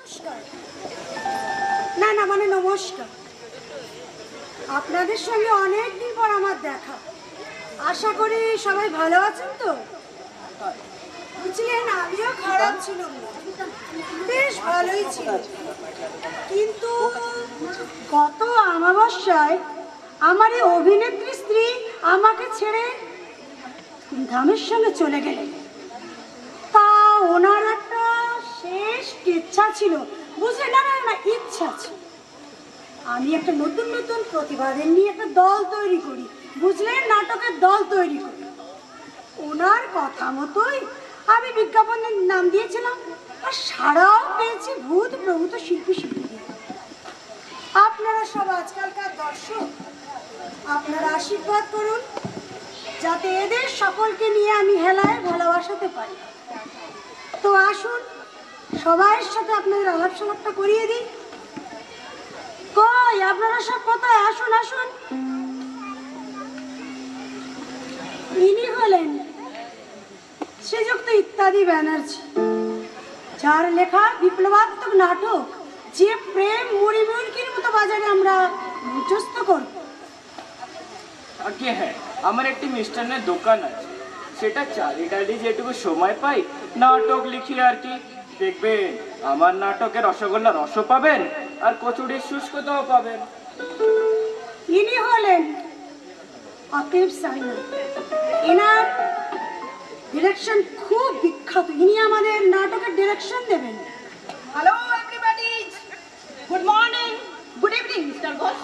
নমস্কার। না না মানে নমস্কার। আপনাদের সঙ্গে অনেকদিন পর আমার দেখা। আশা করি সবাই ভালো আছেন তো? বুঝলেন, আমিও খারাপ ছিল না, বেশ ভালোই ছিল। কিন্তু গত অমাবস্যায় আমার এই অভিনেত্রী স্ত্রী আমাকে ছেড়ে ধামের সঙ্গে চলে গেলেন। তা ওনার একটা শেষ ইচ্ছা ছিল, বুঝলেন? না না না ইচ্ছা ছিল আমি একটা নতুন নতুন প্রতিভাদের নিয়ে একটা দল তৈরি করি, বুঝলেন? নাটকের দল তৈরি করি। ওনার কথা মতোই আমি বিজ্ঞাপনের নাম দিয়েছিলাম, আর সারাও পেয়েছি ভূত প্রভূত শিল্পী শিল্পী। আপনারা সব আজকালকার দর্শক, আপনারা আশীর্বাদ করুন যাতে এদের সকলকে নিয়ে আমি হেলায় ভালোবাসাতে পারি। তো আসুন সবাইয়ের সাথে আপনাদের আলাপ সালাপটা করিয়ে দিই। কই আপনারা সব কোথায়? আসুন আসুন। ইনি হলেন শ্রীযুক্ত ইত্যাদি ব্যানার্জি, যার লেখা বিপ্লবাত্মক নাটক যে প্রেম মুড়ি মুরগির মতো বাজারে আমরা মুখস্থ করব। আগে হ্যাঁ, আমার একটি মিষ্টান্নের দোকান আছে, সেটা চালি ডালি যেটুকু সময় পাই নাটক লিখি আর কি। দেখবেন আমার নাটকে রসগোল্লা রসও পাবেন আর কচুরির শুষ্কতাও পাবেন। ইনি হলেন আতিফ সাইনা, এনার ডিরেকশন খুব বিখ্যাত। ইনি আমাদের নাটকের ডিরেকশন দেবেন। Hello everybody, good morning, good evening mister boss.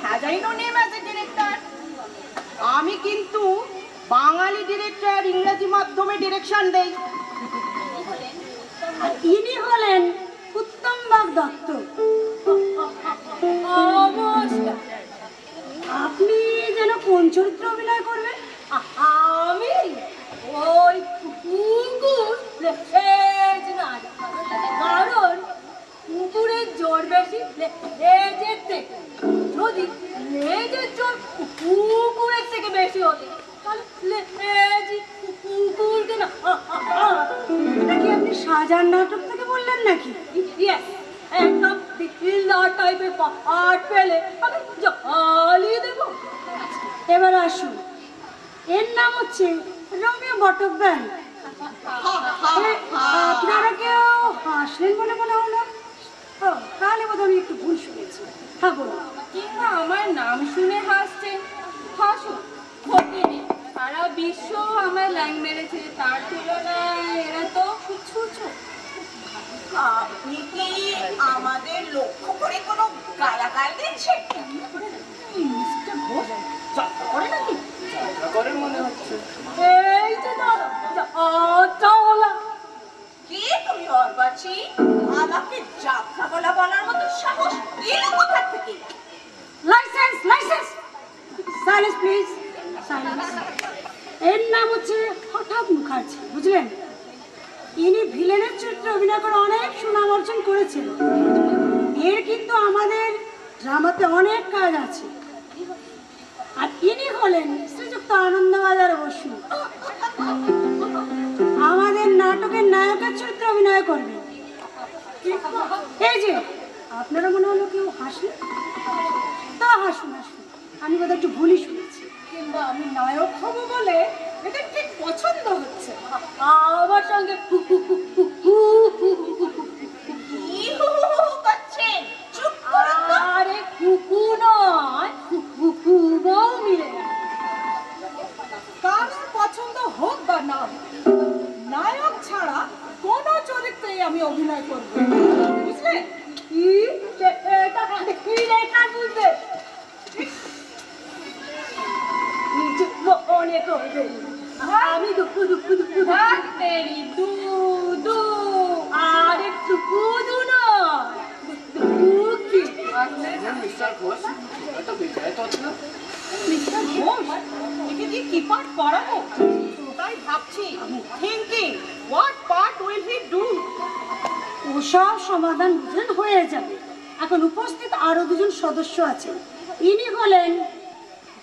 Has I know name as a director? আমি কিন্তু বাঙালি ডিরেক্টর, ইংরেজি মাধ্যমে ডিরেকশন দেই। আর ইনি হলেন উত্তমবাগ দত্ত। আপনি যেন কোন চরিত্রে অভিনয় করবেন? আমি ওই কুকুর, কারণ কুকুরের জোর বেশি লেজের থেকে। যদি লেজের জোর কুকুরের থেকে বেশি হতো তাহলে কুকুরকে না। এটা কি আপনি শাহজাহান নাটক থেকে বললেন নাকি? ইয়েস, একদম থ্রিলার টাইপের পার্ট পেলে আমি জ্বালিয়ে দেবো। এবার আসুন, এর নাম হচ্ছে রোমিও বটব্যান। আপনারা কেউ হাসলেন বলে মনে হলো। ও, তাহলে বোধ আমি একটু ভুল শুনেছি। হ্যাঁ বলুন। কিংবা আমার নাম শুনে হাসছেন, হাসুন, ক্ষতি নেই। সারা বিশ্ব আমার ল্যাং মেরেছে, তার তুলনায় এরা তো কিছু। আপনি কি আমাদের লক্ষ্য করে কোনো গালাগাল দিচ্ছেন? মিস্টার ঘোষ যাত্রা করে নাকি? যাত্রা করেন মনে হচ্ছে। এই যে দাঁড়া, কি তুমি অর্বাচী, আমাকে যাত্রা বলা বলার মতো সাহস এলো কোথা থেকে? Licence licence, silence please, silence. এর নাম হচ্ছে হঠাৎ মুখার্জি, বুঝলেন? ইনি ভিলেনের চরিত্রে অভিনয় করে অনেক সুনাম অর্জন করেছেন। এর কিন্তু আমাদের ড্রামাতে অনেক কাজ আছে। আর ইনি হলেন শ্রীযুক্ত আনন্দবাজার বসু, আমাদের নাটকের নায়কের চরিত্রে অভিনয় করবেন। এই যে আপনারা মনে হলো কেউ হাসলেন, তা হাসুন হাসুন, আমি বোধহয় একটু ভুলই শুনেছি। কিংবা আমি নায়ক হবো বলে এটা ঠিক পছন্দ হচ্ছে। আমার সঙ্গে কি হু হু হু করছেন? চুপ করুন তো। আরে কুকু নয়, কুকুরও মিলে না। কারোর পছন্দ হোক বা না, নায়ক ছাড়া কোনো চরিত্রেই আমি অভিনয় করব, বুঝলে? এটা বুঝবে মনে করবে। আমি দুঃখু আরে দুঃখু নয়, দুঃখী। মিস্টার ঘোষ, তো বিজয় তত্ত্ব। মিস্টার ঘোষ, একে দিয়ে কি পার্ট করাবো ওটাই ভাবছি। Thinking what part will he do. ওসব সমাধান বুঝেন হয়ে যাবে। এখন উপস্থিত আরো দুজন সদস্য আছেন। ইনি হলেন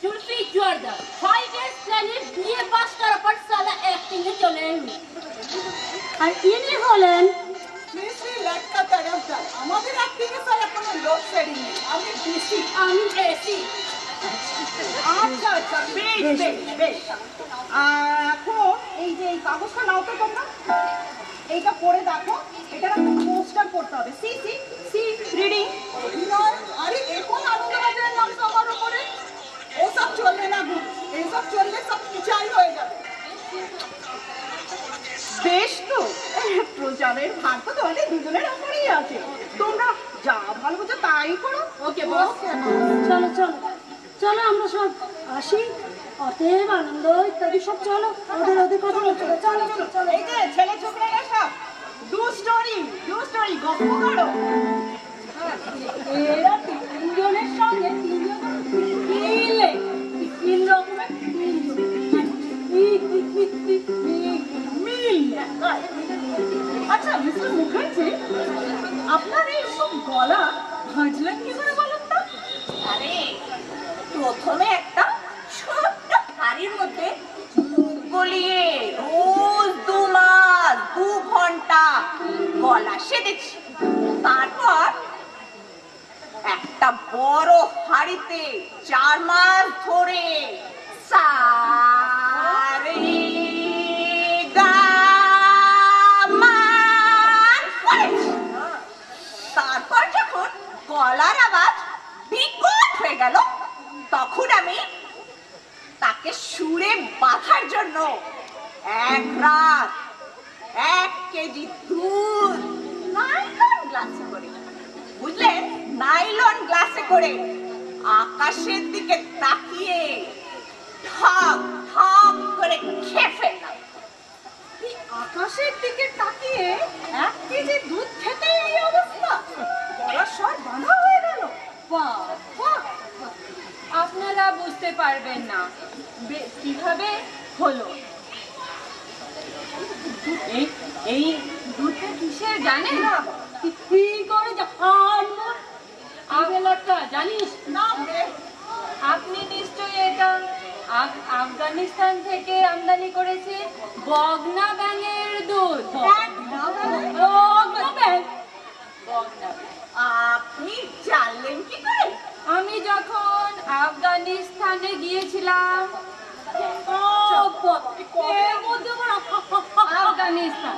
জুলফি জোয়ারদার, 5 years প্ল্যানের বিয়ে পাস করার পর সালা অ্যাক্টিং এ চলে এলো। আর ইনি হলেন আমি এসি। আচ্ছা আচ্ছা, বেশ বেশ বেশ। এখন এই যে এই কাগজটা নাও তো তোমরা, এইটা পড়ে দেখো। এটার একটা পোস্টার করতে হবে। C C C reading. আরে এখন আনন্দবাজারের নাম সবার উপরে, ওসব চলবে না গো, এইসব চললে সব পিছাই হয়ে যাবে। বেশ তো, প্রচারের ভাগ তো তোমাদের দুজনের উপরেই আছে, তোমরা যা ভালো বুঝো তাই করো। ওকে বস। চলো চলো চলো, আমরা সব আসি। অতএব আনন্দ ইত্যাদি সব চলো, ওদের ওদের কথা বলছো। চলো চলো চলো। এই যে ছেলে ছোকরারা সব ডু স্টোরি গল্প করো। এরা তিনজনের সঙ্গে মিলে তিন রকমের মিল। আচ্ছা মিস্টার মুখার্জি, আপনার এইসব গলা ভাঁজলেন কি করে বলুন তো? আরে প্রথমে একটা ছোট্ট হাড়ির মধ্যে মুখ গলিয়ে রোজ 2 মাস 2 ঘন্টা গলা সেধেছি। তারপর একটা বড় হাড়িতে 4 মাস ধরে তারপর যখন গলার আওয়াজ বিকট হয়ে গেল, তখন আমি তাকে সুরে বাঁধার জন্য 1 রাত 1 কেজি দুধ নাইলন গ্লাসে করে, বুঝলেন, নাইলন গ্লাসে করে আকাশের দিকে তাকিয়ে ঠক ঠক করে খেয়ে ফেললাম। আকাশের দিকে তাকিয়ে 1 কেজি দুধ খেতে এই অবস্থা, গলার স্বর বাঁধা হয়ে গেল। বাবা, আপনারা বুঝতে পারবেন না কিভাবে হলো। এই দুধটা কিসের জানেন? কি করে জানবো? আবেলাটা জানিস না রে, আপনি নিশ্চয়ই এটা আফগানিস্তান থেকে আমদানি করেছে বগনা ব্যাঙের দুধ। বগনা ব্যাঙ। আপনি জানলেন কি করে? আমি যখন আফগানিস্তানে গিয়েছিলাম, আফগানিস্তান।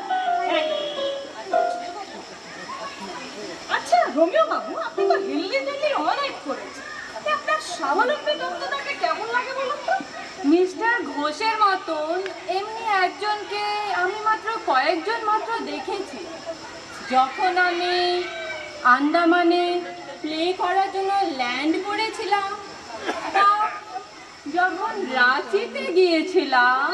আচ্ছা রোমিও বাবু, আপনি তো হিল্লি দিল্লি অনেক করেছেন, আপনার স্বাবলম্বী দম্পতিকে কেমন লাগে বলুন তো? মিস্টার ঘোষের মতন এমনি একজনকে আমি মাত্র কয়েকজন মাত্র দেখেছি। যখন আমি আন্দামানে প্লে করার জন্য ল্যান্ড করেছিলাম, তা যখন রাঁচিতে গিয়েছিলাম,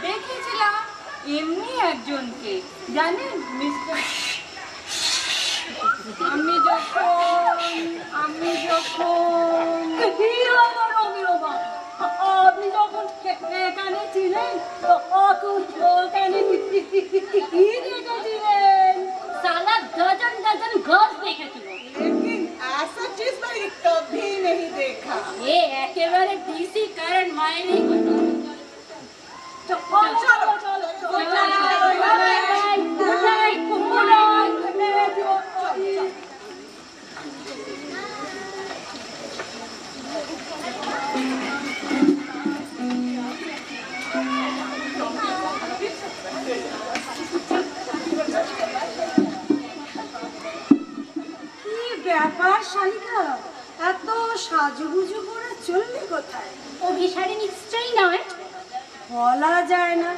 দেখেছিলাম এমনি একজনকে, জানেন মিস্টার, আমি যখন আপনি যখন এখানে ছিলেন ওখানে কি দেখেছিলেন? সালা ডজন ডজন গাছ দেখেছিল। लेकिन ऐसा चीज मैंने कभी नहीं देखा। এ একেবারে ডিসি কারেন্ট মাইনে चलो चलो चलो কি ব্যাপার শালিকা, এত সাজুগুজু করে চললি কোথায়? অভিসারী নিশ্চয়ই নয়। বলা যায় না,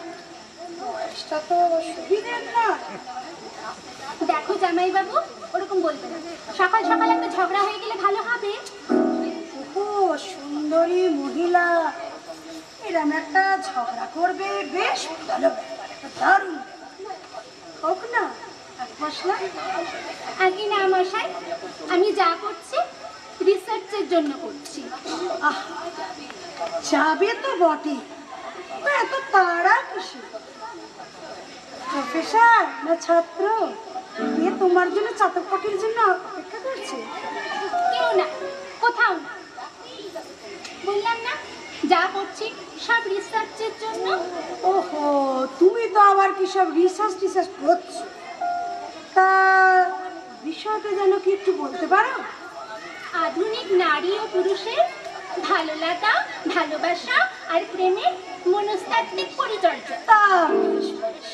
বয়সটা তো সুবিধের না। দেখো জামাই বাবু, ওরকম বলবে না। সকাল সকাল একটা ঝগড়া হয়ে গেলে ভালো হবে। ও সুন্দরী মহিলা, এরম একটা ঝগড়া করবে, বেশ ভালো ব্যাপার, একটা দারুণ হোক না এক মশলা। আগে না মশাই, আমি যা করছি রিসার্চের জন্য করছি। আহ, যাবে তো বটে, এত তাড়া কিসে? প্রফেসর না ছাত্র, এ তোমার জন্য চাতক পাখির জন্য অপেক্ষা করছে? কেউ না, কোথাও না। বললাম না যা করছি সব রিসার্চের জন্য। ওহো, তুমি তো আবার কি সব রিসার্চ টিসার্চ করছো? তা বিষয়টা যেন কি একটু বলতে পারো? আধুনিক নারী ও পুরুষের ভালো লাগা, ভালোবাসা আর প্রেমের মনস্তাত্ত্বিক পরিচর্যা। তা বেশ বেশ।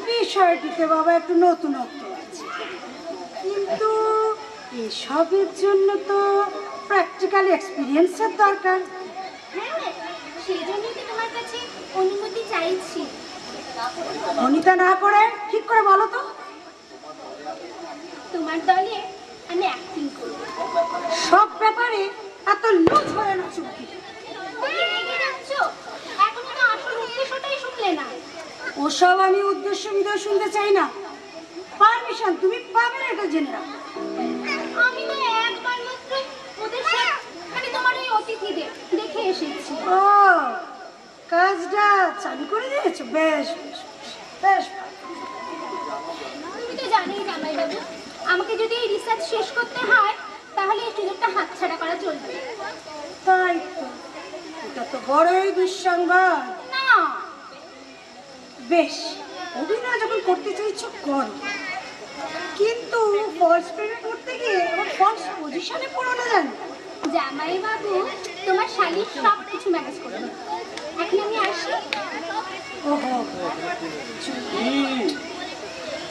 বিষয়টিতে বাবা একটু নতুনত্ব আছে, কিন্তু এসবের জন্য তো প্র্যাকটিক্যাল এক্সপিরিয়েন্সের দরকার। হ্যাঁ, সেই জন্যই তো তোমার কাছে অনুমতি চাইছি। অনিতা না করে ঠিক করে বলো তো। তোমার দলে আমি অ্যাক্টিং করব। সব ব্যাপারে এত লুজ হয়ে না চুপকি। তুমি রেগে যাচ্ছ? এখনো তো আসল উদ্দেশ্যটাই শুনলে না। ওসব আমি উদ্দেশ্য বিদ্যা শুনতে চাই না। পারমিশন তুমি পাবে না, এটা জেনে রাখো। আমি তো একবার মাত্র ওদের সাথে মানে তোমার এই অতিথিদের দেখে এসেছি। ও, কাজটা চালু করে দিয়েছো? বেশ বেশ বেশ। তুমি তো জানোই জামাইবাবু, আমাকে যদি এই রিসার্চ শেষ করতে হয় তাহলে এই সুযোগটা হাতছাড়া করা চলবে তাই তো, এটা তো বড়ই দুঃসংবাদ। না। বেশ, অভিনয় যখন করতে চাইছো করো, কিন্তু ফলস প্রেমে পড়তে গিয়ে আবার ফলস পজিশনে পড়ো না জানো। জামাইবাবু তোমার শালির সব কিছু ম্যানেজ করবে। এখন আমি আসি। ওহো,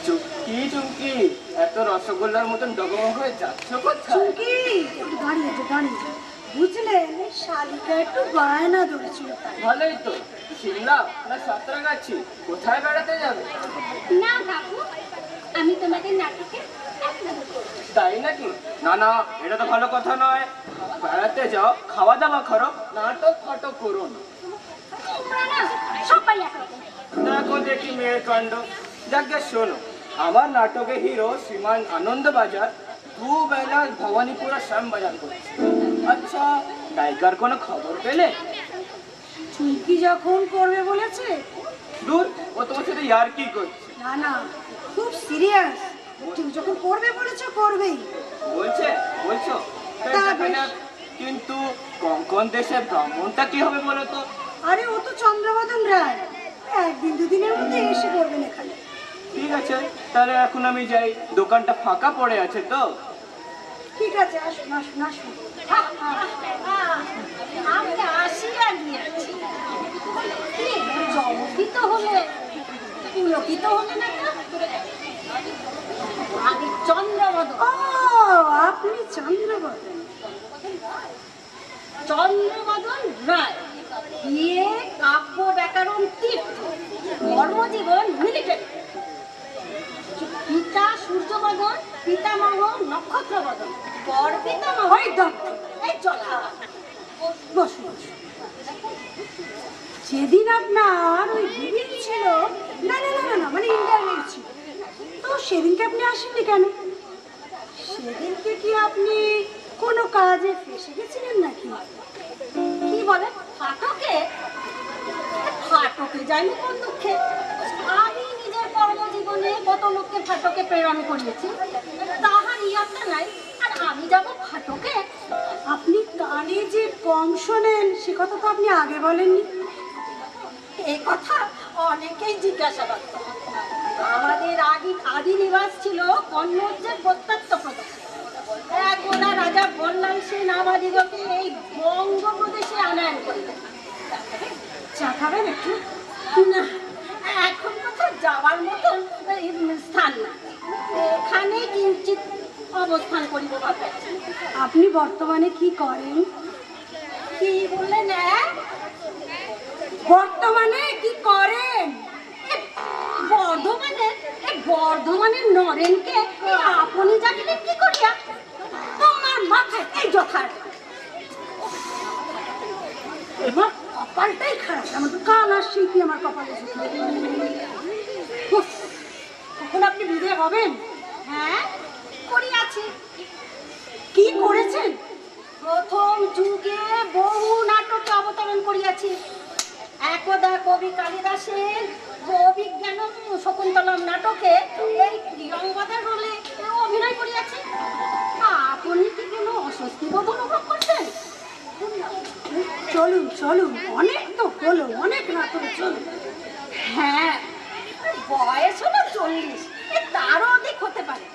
চুমকি চুমকি, এত রসগোল্লার মতন ডগমগ হয়ে যাচ্ছ কোথায়? চুমকি একটু দাঁড়িয়েছে দাঁড়িয়েছে, বুঝলেন শালিকা একটু বায়না ধরেছিল তাই। ভালোই তো। সিমলা না সাঁতরাগাছি, কোথায় বেড়াতে যাবে? না কাকু, আমি তোমাদের নাটকে acting করব। তাই নাকি? না না, এটা তো ভালো কথা নয়। বেড়াতে যাও, খাওয়া দাওয়া করো, নাটক ফাটক করো না। তোমরা না সবাই একরকম। দেখো দেখি মেয়ের কাণ্ড। যাকে শোনো, আমার নাটকে হিরো শ্রীমান আনন্দবাজার দুবেলা ভবানীপুরা শ্যামবাজার করছে। আচ্ছা, নায়িকার কোনো খবর পেলে? চুমকি যখন করবে বলেছে। দূর, ও তোমার সাথে ইয়ার কি করছে? না না, খুব সিরিয়াস। ঠিক যখন করবে বলেছে করবেই। বলছে বলছো? বেশ, তা দেখা বেশ। যাক। কিন্তু কোন দেশে ব্রাহ্মণটা কি হবে বলো তো? আরে ও তো চন্দ্রবদন রায়, একদিন দুদিনের মধ্যে এসে পড়বেন এখানে। ঠিক আছে, তাহলে এখন আমি যাই, দোকানটা ফাঁকা পড়ে আছে তো। ঠিক আছে, আসুন আসুন আসুন। আমি আসি আর গিয়েছি। চমকিত হলে পুলকিত হলে না তো? আমি চন্দ্রবদন। ও, আপনি চন্দ্রবদন। চন্দ্রবদন রায়, বিয়ে কাব্য ব্যাকরণ তীর্থ, কর্মজীবন মিলিটারি। পিতা সূর্যবদন, পিতামহ নক্ষত্রবদন, বর পিতামহ ওই দত্ত, এই চলা। বসুন বসুন। যেদিন আপনার ওই বিবিধ ছিল, না না না না না, মানে ইন্টারভিউ ছিল, তো সেদিনকে আপনি আসেননি কেন? সেদিনকে কি আপনি কোনো কাজে ফেসে গেছিলেন নাকি? কি বলে ফাটকে? ফাটকে যাইনি কোন দুঃখে? আমি নিজের কর্মজীবনে কত লোককে ফাটকে প্রেরণ করিয়েছি, তাহার ইয়াটা নাই, আর আমি যাব ফাটকে? আপনি কানে যে কম শোনেন সে কথা তো আপনি আগে বলেননি। এই কথা অনেকেই জিজ্ঞাসাবাদ করে। আমাদের আদি নিবাস ছিল কন্নৌজের প্রত্যন্ত প্রদেশ। একদা রাজা বল্লাল সেন আমাদিগকে এই বঙ্গপ্রদেশে আনয়ন করিলেন। চা খাবেন একটু? না, এখন কোথাও যাওয়ার মতন স্থান না, এখানে কিঞ্চিত অবস্থান করিব ভাবছি। আপনি বর্তমানে কি করেন? কি বললেন? বর্তমানে কি করেন? বর্ধমানের নরেনকে আপনি জানিলেন কি করিয়া? তোমার মাথায় এই যথার এবার কপালটাই খারাপ, আমার তো কাল আর শিল্পী আমার কপালে জুটলো। উফ, কখন আপনি বিদায় হবেন? হ্যাঁ করিয়াছি। কি করেছেন? প্রথম যুগে বহু নাটকে অবতরণ করিয়াছি। একদা কবি কালিদাসের অভিজ্ঞান শকুন্তলম নাটকে এই প্রিয়ঙ্গদার রোলে অভিনয় করিয়াছি। আপনি কি কোনো অস্বস্তি বোধ অনুভব করছেন? চলুন চলুন, অনেক তো হলো, অনেক নাটক, চলুন। হ্যাঁ, বয়স হলো 40, তারও অধিক হতে পারে,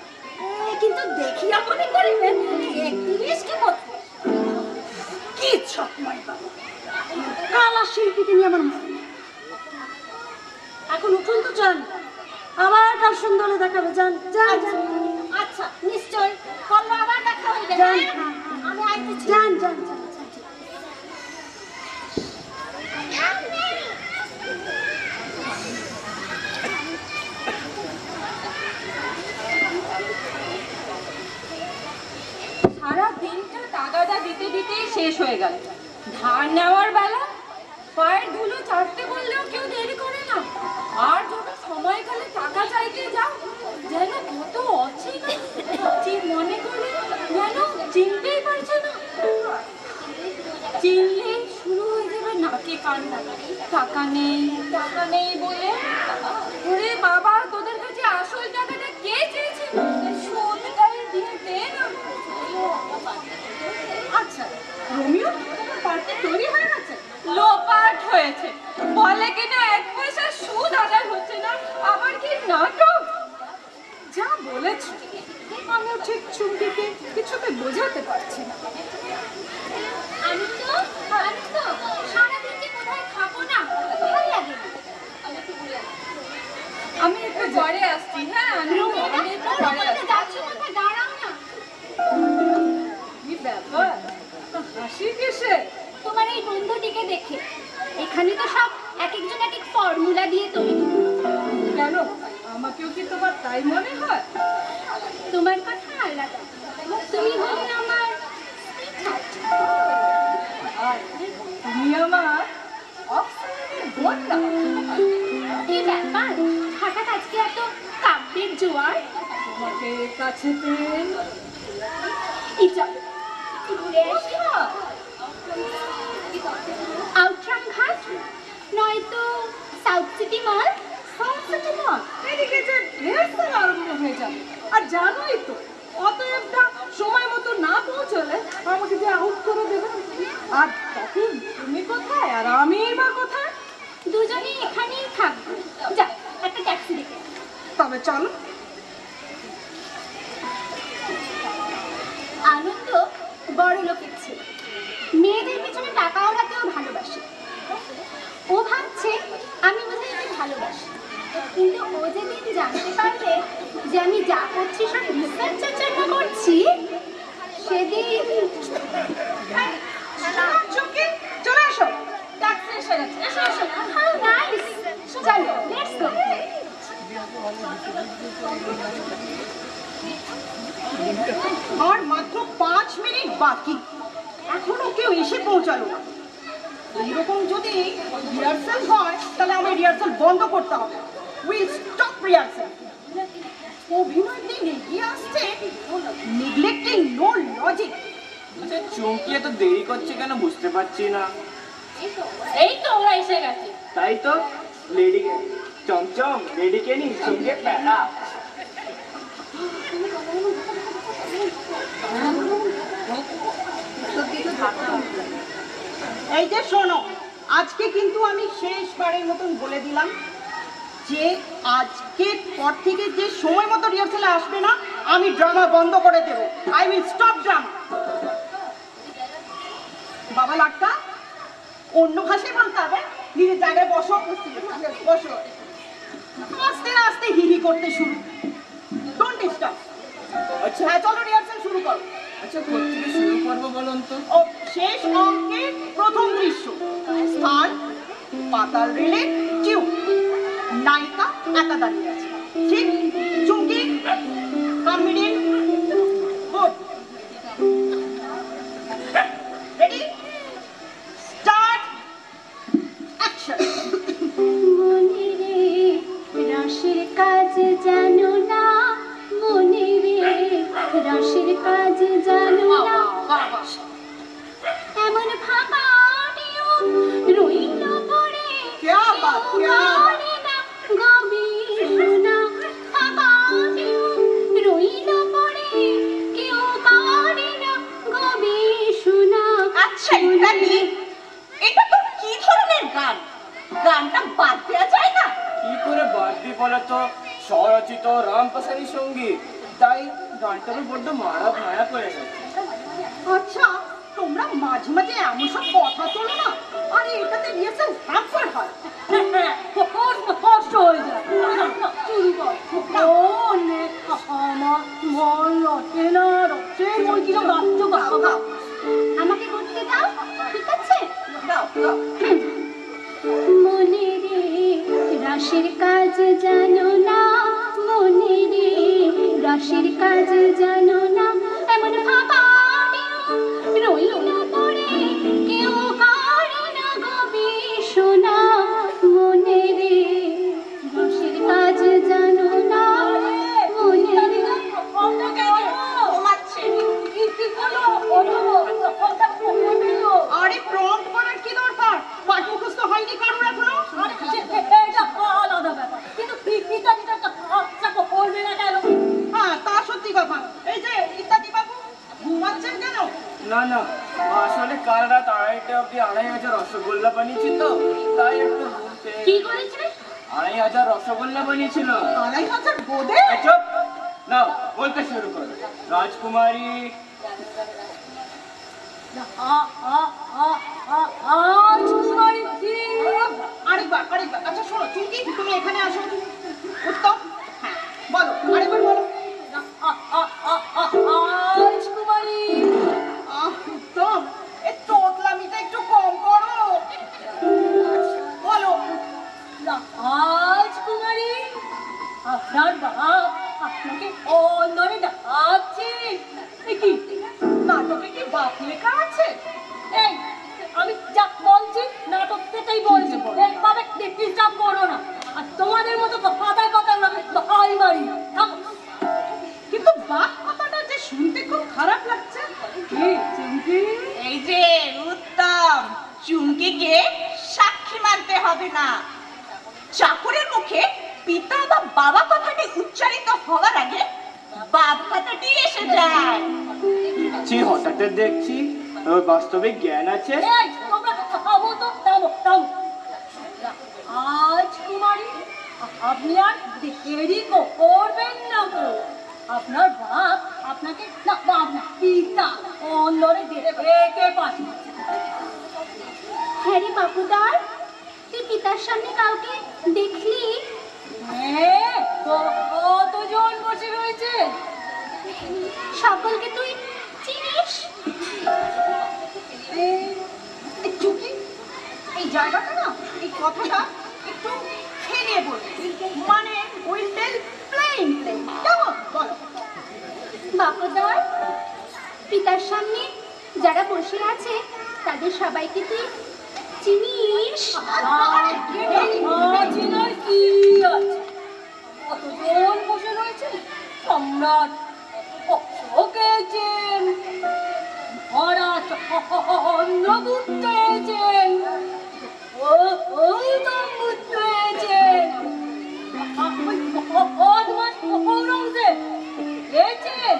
কিন্তু দেখিয়া মনে করিবেন 31 কি কত। কি ছকমাই বাবা, কালা শিল্পীকে নিয়ে আমার মনে নেই। এখন উঠুন তো, যান, আবার কাল সন্ধ্যালে দেখাবে। যান যান যান। আচ্ছা, নিশ্চয় কল আবার দেখা হইবে। যান। আমি আইতেছি। যান যান যান যান। সারা দিনটা তাগাদা দিতে দিতেই শেষ হয়ে গেল। ধার নেওয়ার বেলা পায়ের ধুলো চাটতে বললেও কেউ দেরি করে না, আর যখন সময়কালে টাকা চাইতে যাও যেন কত অচেনা মনে করে, যেন চিনতেই পারছে না। চিনলেই শুরু হয়ে যাবে নাকে কান্না, টাকা নেই বলে। ওরে বাবা, তোদের কাছে আসল টাকাটা কে চেয়েছে? সুদটাই দিয়ে দে না। আচ্ছা, রোমিও পার্টি তৈরি হয়ে গেছে? লোপাট হয়েছে, বলে কিনা 1 পয়সা সুদ আদায় হচ্ছে না, আবার কি নাটক। যা বলেছ, আমিও ঠিক চুমকিকে কিছুতে বোঝাতে পারছি না। আনন্দ আনন্দ, সারাদিন যে কোথায় খাবো না, ভালো লাগে না। আমি একটু ঘরে আসছি। হ্যাঁ, আমি একটু ঘরে আসছি। যাচ্ছ কোথায়, দাঁড়াও না। কি ব্যাপার, হাসি কিসে? তোমার এই বন্ধুটিকে দেখে। এখানে তো সব এক একজন এক এক ফর্মুলা দিয়ে তৈরি। কেন, আমাকেও কি তোমার তাই মনে হয়? তোমার কথা আলাদা, তুমি হলে আমার sweetheart। আর তুমি আমার অক্সিজেনের বন্যা। কি ব্যাপার, হঠাৎ আজকে এত কাব্যের জোয়ার? তোমাকে কাছে পেয়ে এই চল, ঘুরে আসি। আউটরাম ঘাট নয়তো সাউথ সিটি মল। এদিকে যে রিহার্সাল আরম্ভ হয়ে যাবে, আর জানোই তো অতএবটা সময় মতো না পৌঁছলে আমাকে যে আউট করে দেবে। আর তখন তুমি কোথায় আর আমি বা কোথায়? দুজনেই এখানেই থাকবো। যা, একটা ট্যাক্সি দেখে। তবে চলো। আনন্দ বড় লোকের ছেলে, মেয়েদের পেছনে টাকা ওড়াতেও ভালোবাসে। ও ভাবছে আমি বোধহয় ওকে ভালোবাসি, কিন্তু ও যেদিন জানতে পারবে যে আমি যা করছি সব রিসার্চের জন্য করছি, সেদিন চুমকি, চলে এসো, ট্যাক্সি এসে গেছে। এসো এসো। How nice. চলো, লেটস গো। আর মাত্র 5 মিনিট বাকি, এখনো কেউ এসে পৌঁছালো না। এইরকম যদি রিহার্সাল হয় তাহলে আমার রিহার্সাল বন্ধ করতে হবে। Will stop rehearsal. অভিনয় দিন এগিয়ে আসছে, নেগলেক্টিং নো লজিক। আচ্ছা, চুমকি এত দেরি করছে কেন বুঝতে পারছি না। এই তো ওরা এসে গেছে। তাই তো, লেডিকে চমচম, লেডিকে নি সঙ্গে প্যারা। এই যে শোনো, আজকে কিন্তু আমি শেষবারের মতন বলে দিলাম যে আজকের পর থেকে যে সময় মতো রিহার্সালে আসবে না, আমি ড্রামা বন্ধ করে দেব। I will stop drama. বাবা লাটকা, অন্য ভাষায় বলতে হবে। নিজের জায়গায় বসো, বসো। আস্তে আস্তে হিহি করতে শুরু। Don't disturb. আচ্ছা হ্যাঁ, চলো রিহার্সাল শুরু করো। আচ্ছা, কোথেকে শুরু করবো বলুন তো? ও শেষ অঙ্কের প্রথম দৃশ্য, স্থান পাতাল রেলের টিউব, নায়িকা একা দাঁড়িয়ে আছে। ঠিক, Chumki comedian, good, ready, start, action. মনে রে রসের কাজ জানো না, মনে রে রসের কাজ জানো না, এমন ফাঁকা নিয়ম রইল পড়ে, क्या बात, क्या बात। করে না গবেষণা, ফাঁকা নিয়ম রইল পড়ে, কেউ করে না গবেষণা। আচ্ছা, এটা কি? এটা তো কি ধরনের গান? গানটা বাদ দেওয়া যায় না? কি করে বাদ দিব বলতো? স্বরচিত রামপ্রসাদী সঙ্গীত, তাই গানটা আমি বড্ড মায়া করে গেছে। আচ্ছা, তোমরা মাঝে মাঝে এমন সব কথা তোলো না, আর এটাতে রিহার্সাল হ্যাম্পার হয়। কষ্ট হয়ে যায়। শুরু কর। আমার মন রটে না, রটে ওই কিরম রাজ্য গাও। আমাকে করতে দাও, ঠিক আছে? দাও দাও। মনে রে রসের কাজ জানো না, মনে রে রসের কাজ জানো না, এমন ভাবা রইল না পড়ে কেউ করে না গবেষণা, মনে রে রসের কাজ জানো না, মনে রে। আরে প্রম্পট করার কি দরকার? পাঠ মুখস্থ হয়নি কারোর এখনো? আলাদা ব্যাপার, কিন্তু পিতাজিটা করবে না কেন? হ্যাঁ, তা সত্যি কথা। এই যে ইত্যাদি বাবু ঘুমাচ্ছেন কেন? না না, আসলে কাল রাত 2:30 অব্দি 2,500 রসগোল্লা বানিয়েছি তো, তাই একটু ঘুরতে। কি করেছিলে? 2,500 রসগোল্লা বানিয়েছিল। 2,500 বোধে? চুপ, নাও বলতে শুরু করো। রাজকুমারী, আরেকবার আরেকবার। আচ্ছা শোনো চুমকি, তুমি এখানে আসো। উত্তম, হ্যাঁ বলো, আরেকবার বলো। উত্তম, এই তোতলামিটা একটু কম করো। বলো। রাজকুমারী, আপনার বাপ আপনাকে অন্দরে ডাকছে। কি নাটকে কি বাপ লেখা আছে? এই, আমি যা বলছি নাটক থেকেই বলছি, এইভাবে ডিস্টার্ব করো না। আর তোমাদের মতো কথায় কথায় ভাই মারি না। থামো। কিন্তু বাপ কথাটা যে শুনতে খুব খারাপ লাগছে। কি চিমটি? এই যে উত্তম, চুমকিকে সাক্ষী মানতে হবে না। চাকরের মুখে পিতা বা বাবা কথাটি উচ্চারিত হওয়ার আগে বাপ কথাটি এসে যায়। ছি, হঠাৎ দেখছি ওর বাস্তবিক জ্ঞান আছে। এই, তোমরা থামো তো, থামো থামো। রাজকুমারী, আপনি আর দেরি করবেন না গো। আপনার বাপ আপনাকে না, বাপ না, পিতা অন্দরে ডেকে পাঠিয়েছে। হ্যাঁ রে বাপুদার, তুই পিতার সামনে কাউকে দেখলি? হ্যাঁ, কতজন বসে রয়েছে? সকলকে তুই চিনিস? চুমকি, এই জায়গাটা না, এই কথাটা একটু খেলিয়ে বলবে, মানে উইল টেল প্লেইন প্লেইন। কেমন বলো? বাপুদার, পিতার সামনে যারা বসে আছে তাদের সবাইকে তুই চিনিস? চেনার কি আছে? কতজন বসে রয়েছে? সম্রাট অশোক এসেছেন, মহারাজ চন্দ্রগুপ্ত এসেছেন, গৌতম বুদ্ধ এসেছেন, ঔরঙ্গজেব এসেছেন,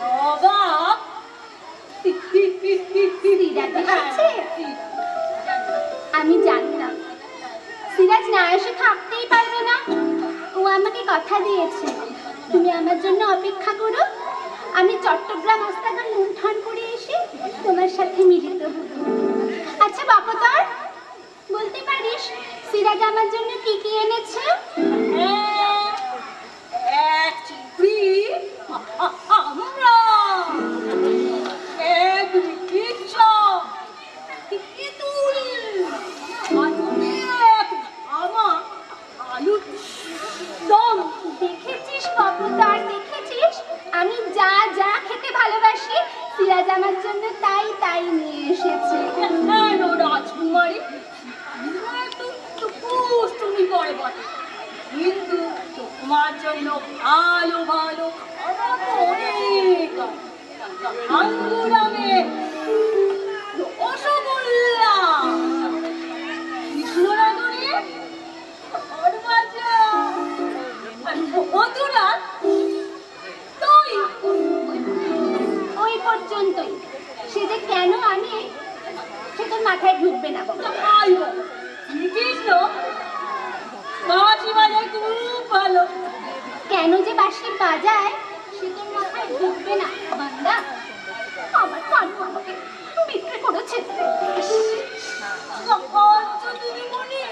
নবাব সিরাজ এসেছে? আমি জানতাম সিরাজ না এসে থাকতেই পারবে না। ও আমাকে কথা দিয়েছে, তুমি আমার জন্য অপেক্ষা করো, আমি চট্টগ্রাম আস্তাগার লুণ্ঠন করে এসে তোমার সাথে মিলিত হব। আচ্ছা বাপতর, বলতে পারিস সিরাজ আমার জন্য কি কি এনেছে? এক চিপড়ি আমরা, এক রিক্সা, ইঁদুর, এক ধামা, আলু দম। দেখেছিস বাপতর, দেখেছিস আমি যা যা খেতে ভালোবাসি সিরাজ আমার জন্য তাই তাই নিয়ে এসেছে। কেন রাজকুমারী, একটু দুষ্টুমি করে বটে, কিন্তু তোমার জন্য ভালো ভালো খাবার তো অনেক আছে। আঙ্গুর আমের রসগোল্লা, কৃষ্ণনগরের খড়ভাজা, আর মথুরার দই। ওই পর্যন্তই। সে যে কেন আনে সে তোর মাথায় ঢুকবে না বাবা। শ্রীকৃষ্ণ কাশী বাজার খুব ভালো। কেন যে বাঁশি বাজায় সে তোর মাথায় ঢুকবে না বান্দা। আমার কানু আমাকে বিক্রি করেছে। দিদিমণি,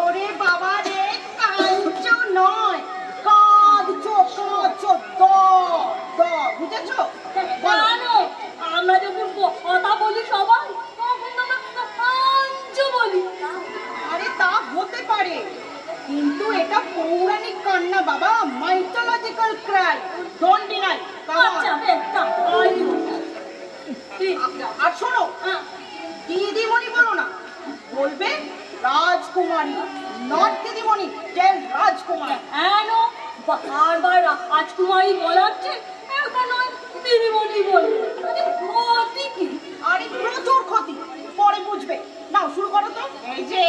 ওরে বাবা রে, কাঞ্চ নয়, কাঁদছো কাঁদছো, বুঝেছো? কেন আমরা যখন কথা বলি সবাই তখন আমরা পাঞ্চ বলি। আরে তা হতে পারে, কিন্তু এটা পৌরাণিক কান্না বাবা, মাইথোলজিক্যাল ক্রাই, ডোন্ট ডিনাই। আচ্ছা বেশ, তাই হোক। আর শোনো, দিদিমণি বলো না, বলবে রাজকুমারী, নট দিদিমণি, টেল রাজকুমারী। কেন বারবার রাজকুমারী বলাচ্ছে, এখন ওই দিদিমণি বলবে। ক্ষতি কি? আরে প্রচুর ক্ষতি, পরে বুঝবে। নাও শুরু করো তো। এই যে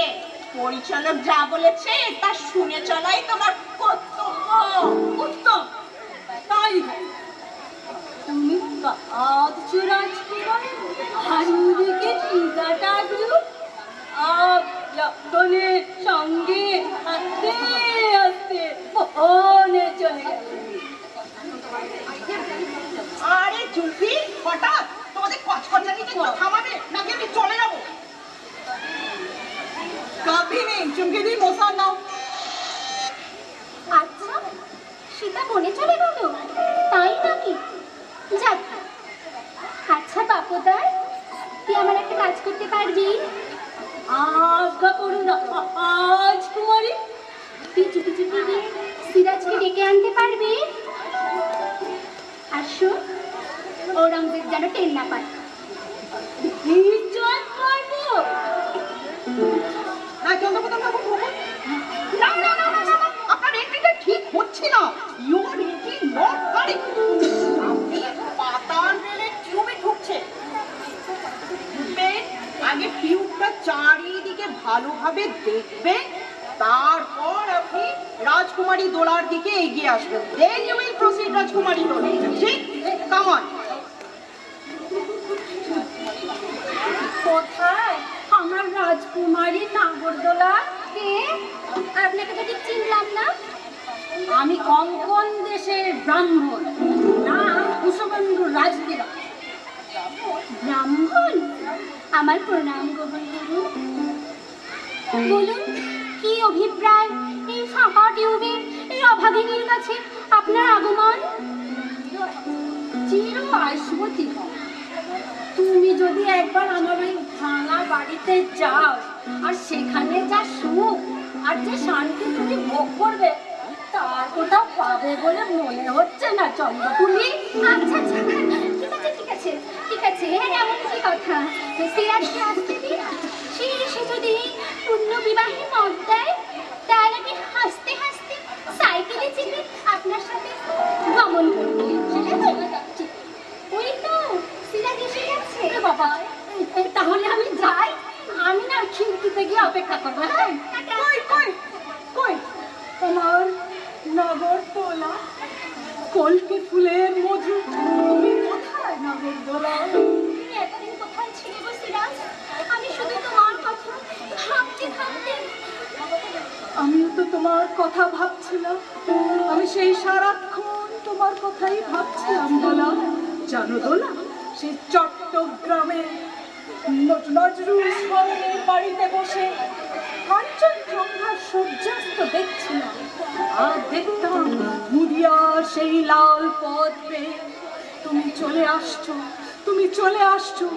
পরিচালক যা বলেছে তা শুনে চলাই তোমার কর্তব্য। উত্তম, তাই হোক। তুমি কাঁদছো রাজকুমারী, আর ওদিকে টিকা টাকলো লক্ষণের সঙ্গে আস্তে আস্তে ফোনে চলে গেল। আরে জুলফি, হঠাৎ তোমাদের কচকচানিতে থামাবে নাকি আমি চলে যাবো? কাঁদবি নেই, চুমকে দিই মশা নাও। আচ্ছা, সীতা বনে চলে গেল, তাই নাকি? যাক। আচ্ছা বাপদার, তুই আমার একটা কাজ করতে পারবি? আজ্ঞা করুন রাজকুমারী। তুই চুপি চুপি গিয়ে সিরাজকে ডেকে আনতে পারবি? আর শোন, ঔরঙ্গজেব যেন টেন না পায়। নিশ্চয় পারবো। না চন্দ্রপ্রতাপ বাবু, না না না না না, আপনার এন্ট্রিটা ঠিক হচ্ছে না। Your entry not correct. আপনি পাতাল রেলের টিউবে ঢুকছে। আগে টিউবটা চারিদিকে ভালোভাবে দেখবেন, তারপর আপনি রাজকুমারী দোলার দিকে এগিয়ে আসবেন। দেন ইউ উইল প্রসিড রাজকুমারী দোলা। ঠিক? Come on. কোথায় আমার রাজকুমারী নাগরদোলা? কে? আপনাকে তো ঠিক চিনলাম না। আমি কঙ্কন দেশের ব্রাহ্মণ, নাম কুশবন্ধু রাজবীরা। ব্রাহ্মণ? আমার প্রণাম গ্রহণ করুন। বলুন, কি অভিপ্রায় এই ফাঁকা টিউবে এই অভাগিনীর কাছে আপনার আগমন? চির আসবতী, তুমি যদি একবার আমার ওই ভাঙা বাড়িতে যাও, আর সেখানে যা সুখ আর যে শান্তি তুমি ভোগ করবে, তার কোথাও পাবে বলে মনে হচ্ছে না চন্দ্রপুলি। আচ্ছা আচ্ছা, ঠিক আছে ঠিক আছে ঠিক আছে, এমন কি কথা? সিরাজকে আসতে দিন, সে এসে যদি পূর্ণ বিবাহে মত দেয়, তাহলে আমি হাসতে হাসতে সাইকেলে চেপে আপনার সাথে ভ্রমণ করবো। ওই তো সিরাজ এসে গেছে। বাবা, তাহলে আমি যাই, আমি না খিড়কিতে গিয়ে অপেক্ষা করবো। হ্যাঁ, কই কই কই আমার নাগরদোলা, কলকে ফুলের মধু, তুমি কোথায় নাগরদোলা? তুমি এতদিন কোথায় ছিলে গো সিরাজ? আমি শুধু তোমার কথা ভাবতে ভাবতে। আমিও তো তোমার কথা ভাবছিলাম, আমি সেই সারাক্ষণ তোমার কথাই ভাবছিলাম দোলা। জানো দোলা, সেই চট্টগ্রামে নজরুল সরকারের বাড়িতে বসে কাঞ্চনজঙ্ঘার সূর্যাস্ত দেখছিলাম, আর দেখতাম মুদিয়া সেই লাল পথ পেয়ে তুমি চলে আসছো, তুমি চলে আসছো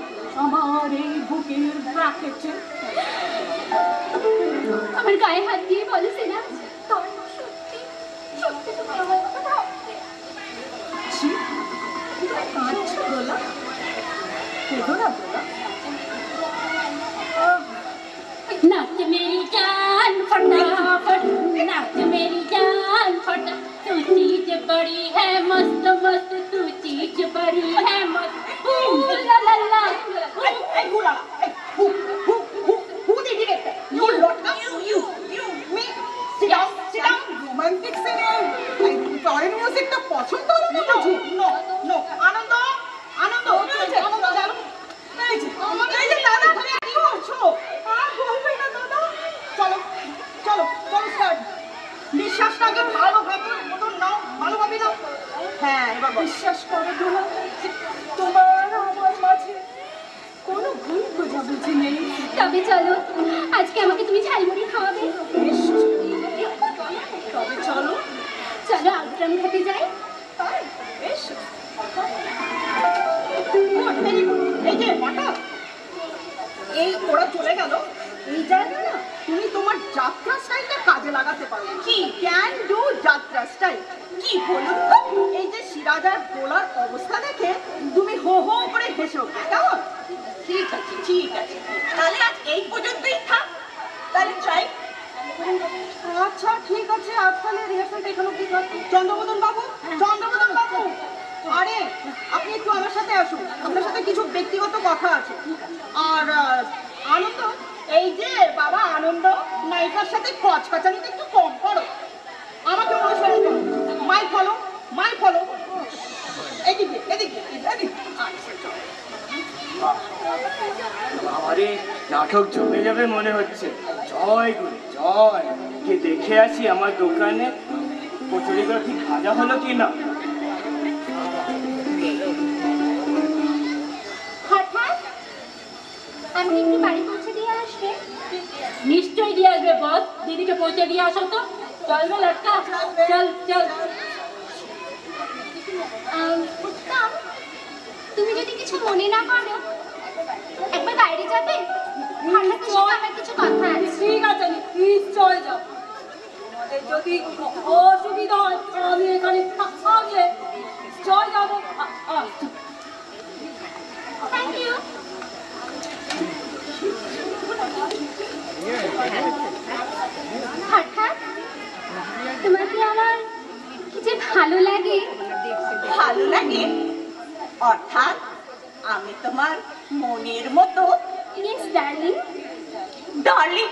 আমার এই বুকের ব্র্যাকেটে। আমার গায়ে হাত দিয়ে বলো সিরাজ, তাই সত্যি সত্যি তুমি আমার কথা ভাবতে? ছি, তুমি কাঁদছো দোলা? কেঁদো না দোলা। नाच मेरी जान फटाफट, नाच मेरी जान फटा, तू चीज बड़ी है मस्त मस्त, तू चीज बड़ी है मस्त। ला ला ला। Hey, Gulala! Hey, who the director? You lot of you, me. Sit down. Romantic scene. Foreign music তো পছন্দ হলো না বুঝি? No. আনন্দ, এই যে দাদা, তুমি কি করছো? আর বলবে না দাদা। চলো, স্টার্ট। নিঃশ্বাস আগে ভালোভাবে মতন নাও, ভালোভাবে নাও। হ্যাঁ, এবার বিশ্বাস করো দোলা, তোমার আমার মাঝে কোনো ভুল বোঝাবুঝি নেই। তবে চলো, আজকে আমাকে তুমি ঝালমুড়ি খাওয়াবে। তবে চলো। চলো আউটগ্রাম ঘাটে যাই। তাই বেশ। এই যে হঠাৎ এই ওরা চলে গেল, এই জায়গায় না তুমি তোমার যাত্রা স্টাইলটা কাজে লাগাতে পারো। কি ক্যান ডু যাত্রা স্টাইল কি বলুন তো? এই যে সিরাজ আর দোলার অবস্থা দেখে তুমি হো হো করে হেসে উঠবে, কেমন? ঠিক আছে, ঠিক আছে, তাহলে আজ এই পর্যন্তই থাক। তাহলে চাই। আচ্ছা ঠিক আছে, আজ তাহলে রিহার্সালটা এখানে কি করতে? চন্দ্রবদন বাবু, চন্দ্রবদন বাবু, আরে আপনি একটু আমার সাথে আসুন, আপনার সাথে কিছু ব্যক্তিগত কথা আছে। আর আনন্দ, এই যে বাবা আনন্দ, নায়িকার সাথে কচকাচানিতে একটু কম করো, আমাকে অনুসরণ করো। মাই ফলো, মাই ফলো, এদিকে এদিকে এদিকে। আরে নাটক জমে যাবে মনে হচ্ছে। জয় গুরু জয়। কে দেখে আসি আমার দোকানে কচুরিগুলো ঠিক ভাজা হলো কি না। হঠাৎ আমি একটু বাড়ি পৌঁছে দিয়ে আসবে? নিশ্চয়ই দিয়ে আসবে বস, দিদিকে পৌঁছে দিয়ে আসো তো। চল না লটকা, চল চল। উত্তম, তুমি যদি কিছু মনে না করো, একবার বাইরে যাবে? হঠাৎ আমার কিছু কথা আছে। ঠিক আছে, নিশ্চয় যাও। তোমাদের যদি অসুবিধা হয় আমি এখানে থাকলে নিশ্চয় যাবো। Thank you. হঠাৎ তোমাকে আমার কি যে ভালো লাগে। ভালো লাগে অর্থাৎ আমি তোমার মনের মতো। Yes darling. ডার্লিং?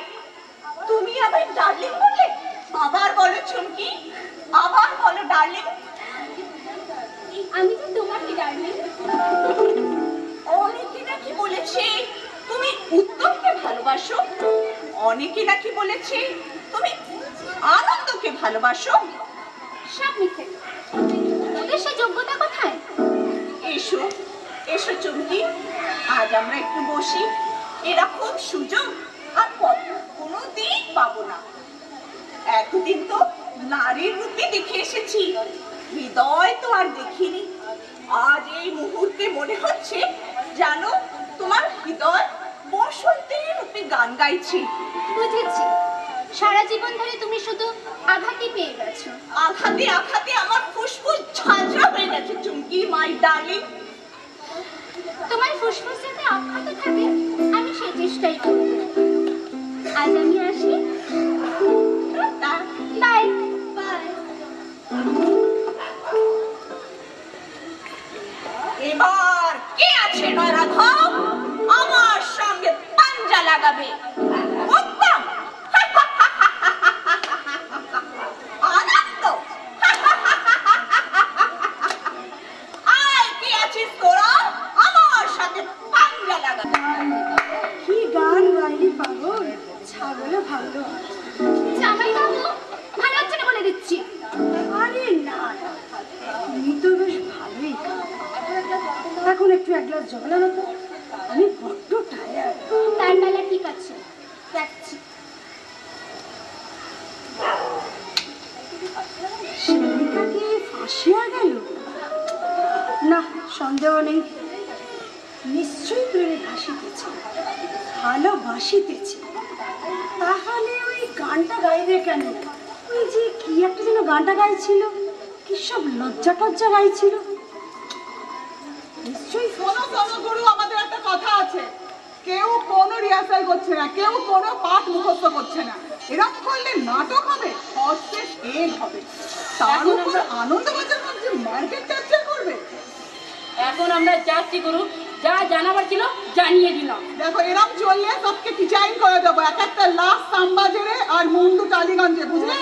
তুমি আবার ডার্লিং বললে? আবার বলো চুমকি, আবার বলো ডার্লিং। আমি তো তোমাকে ডার্লিং। অনেকে নাকি বলেছে তুমি উত্তমকে ভালোবাসো, অনেকে নাকি বলেছে তুমি আনন্দকে ভালোবাসো। সব মিথ্যে। তোদের সে যোগ্যতা কোথায়? এসো এসো চুমকি, আজ আমরা একটু বসি। এরকম সুযোগ আর কোনোদিন পাবো না। এতদিন তো নারীর রূপে দেখে এসেছি, হৃদয় তো আর দেখিনি। আজ এই মুহূর্তে মনে হচ্ছে জানো তোমার হৃদয় বসন্তের রূপে গান গাইছি। বুঝেছি, সারা জীবন ধরে তুমি শুধু আঘাতই পেয়ে গেছো। আঘাতে আঘাতে আমার ফুসফুস ঝাঁঝরা হয়ে গেছে চুমকি, মাই ডার্লিং। তোমার ফুসফুস যাতে অক্ষত থাকে আমি সে চেষ্টাই করব। আজ আমি আসি। Bye bye. এবার কে আছে নয়রাধম আমার সঙ্গে পাঞ্জা লাগাবে? উত্তম, আনন্দ, আয় কে আছিস তোরা আমার সাথে পাঞ্জা লাগাবে? কি গান গাইলি পাগল, ছাগলে ভালো। জামাই বাবু, ভালো হচ্ছে না বলে দিচ্ছি। আরে না, তুমি তো বেশ ভালোই গাও। এখন একটু এক গ্লাস জল আনো তো, আমি বড্ড টায়ার্ড। তার বেলা ঠিক আছে, রাখছি। শিলিকা কি ফাঁসিয়া গেল? না, সন্দেহ নেই, নিশ্চয়ই প্রেমে ভাসিতেছে, ভালোবাসিতেছে। তাহলে ওই গানটা গাইবে কেন? ওই যে কি একটা যেন গানটা গাইছিল, কি সব লজ্জা টজ্জা গাইছিল। নিশ্চয়ই শোনো শোনো গুরু, আমাদের একটা কথা আছে, কেউ কোনো রিহার্সাল করছে না, কেউ কোনো পাঠ মুখস্থ করছে না। এরকম করলে নাটক হবে, সর্বশেষ এর হবে। তার উপর আনন্দবাজার মধ্যে মার্কেট চর্চা করবে। এখন আমরা যাচ্ছি গুরু, যা জানাবার ছিল জানিয়ে দিলাম। দেখো এরকম চললে সবকে ডিজাইন করে দেবো, এক একটা লাশ সাম্বাজেরে আর মুন্ডু টালিগঞ্জে, বুঝলে?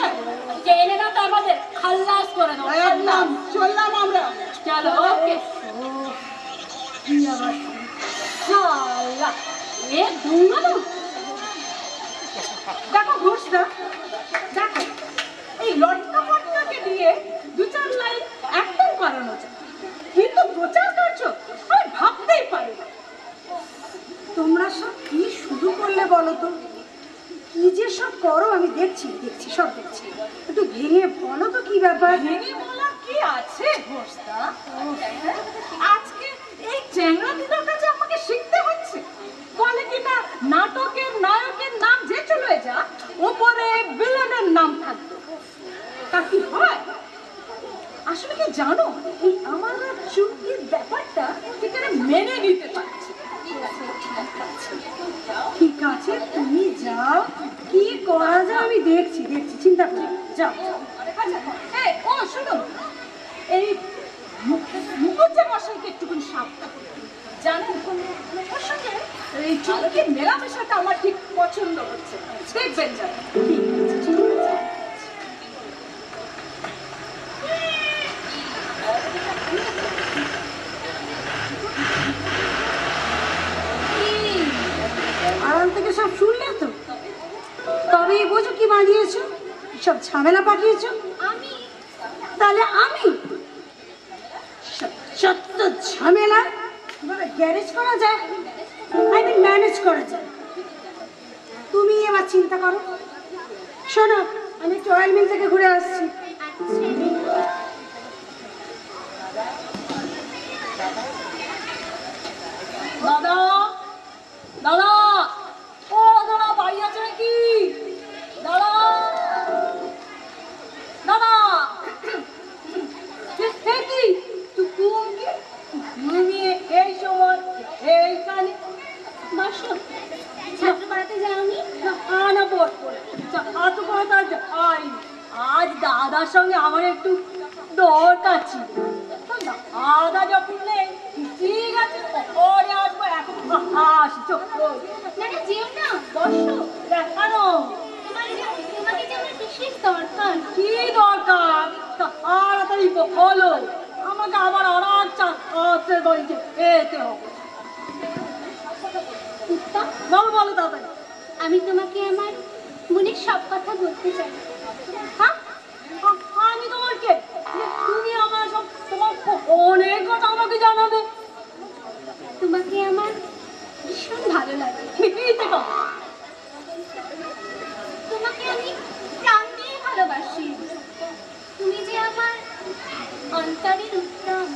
জেনে না তো আমাদের খাল্লাস করে দেবো। একদম চললাম আমরা। চলো, ওকে। কি আবার শালা, এ দুঙ্গা। দেখো ঘোষ না, দেখো এই লটকা দেখছি সব দেখছি, একটু ভেঙে বলো তো কি ব্যাপার। ভেঙে বলা কি আছে ঘোষদা? আজকে এই চ্যাংড়া দিদার কাছে আমাকে শিখতে হচ্ছে। বলে কিনা নাটকের নায়কের নাম যে চলে যা, ওপরে ভিলেনের নাম থাকবে। তা কি হয়? আসলে কি জানো, এই আমার চুক্তির ব্যাপারটা এখানে মেনে নিতে পারছি। ঠিক আছে তুমি যাও, কি করা যায় আমি দেখছি দেখছি, চিন্তা করি, যাও যাও। আচ্ছা, এই ও শুনো, এই মুখুজ্জে মশাইকে একটুখানি সাবধান জানেন, ওর সঙ্গে এই চুমকির মেলামেশাটা আমার ঠিক পছন্দ হচ্ছে, দেখবেন জানেন। ঠিক আছে ঠিক আছে। আড়াল থেকে সব শুনলে তো, তবেই বোঝো কি বানিয়েছো, সব ঝামেলা পাঠিয়েছো। আমি তাহলে আমি সত্য ঝামেলা এভাবে গ্যারেজ করা যায়, ম্যানেজ করা যায়। তুমি এবার চিন্তা করো। শোনো, আমি একটু অয়েল মিল থেকে ঘুরে আসছি। দাদা, দাদা, ও দাদা বাড়ি আছে নাকি? দাদা, দাদা, কি তুমি এই সময় এইখানে? বসো, ছাত্র পাড়াতে যাওনি? না পড় এত কথা আজ দাদার সঙ্গে আমার একটু দরকার ছিল। দাদা যখন নেই, ঠিক আছে পরে আসবো, এখন আসি। না না, যেও না, বসো। দেখানো তোমাকে যে আমার বিশেষ দরকার। কি দরকার? তাড়াতাড়ি বলো, আমাকে আবার আর এক চাষের বাড়িতে যেতে হবে। উত্তম, বলো বলো তাড়াতাড়ি। আমি তোমাকে আমার মনের সব কথা বলতে চাই। হ্যাঁ, আমি তোমার কে? তুমি আমার সব তোমার অনেক কথা আমাকে জানাবে। তোমাকে আমার ভীষণ ভালো লাগে। মিথ্যে কথা। তোমাকে আমি প্রাণ দিয়ে ভালোবাসি। তুমি যে আমার অন্তরের উত্তম।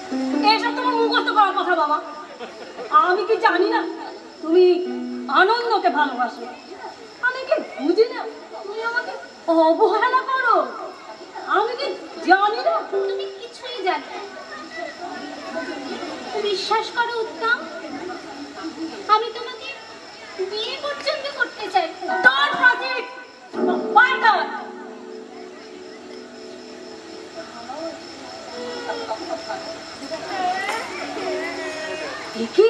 এইসব তোমার মুখস্থ করার কথা বাবা। আমি কি জানি না তুমি আনন্দকে ভালোবাসো? আমি কি বুঝি না তুমি আমাকে অবহেলা করো? আমি কি জানি না? তুমি কিছুই জানো না। বিশ্বাস করো উত্তম, আমি তোমাকে বিয়ে পর্যন্ত করতে চাই। তার প্রতীক পাল্টা। দেখি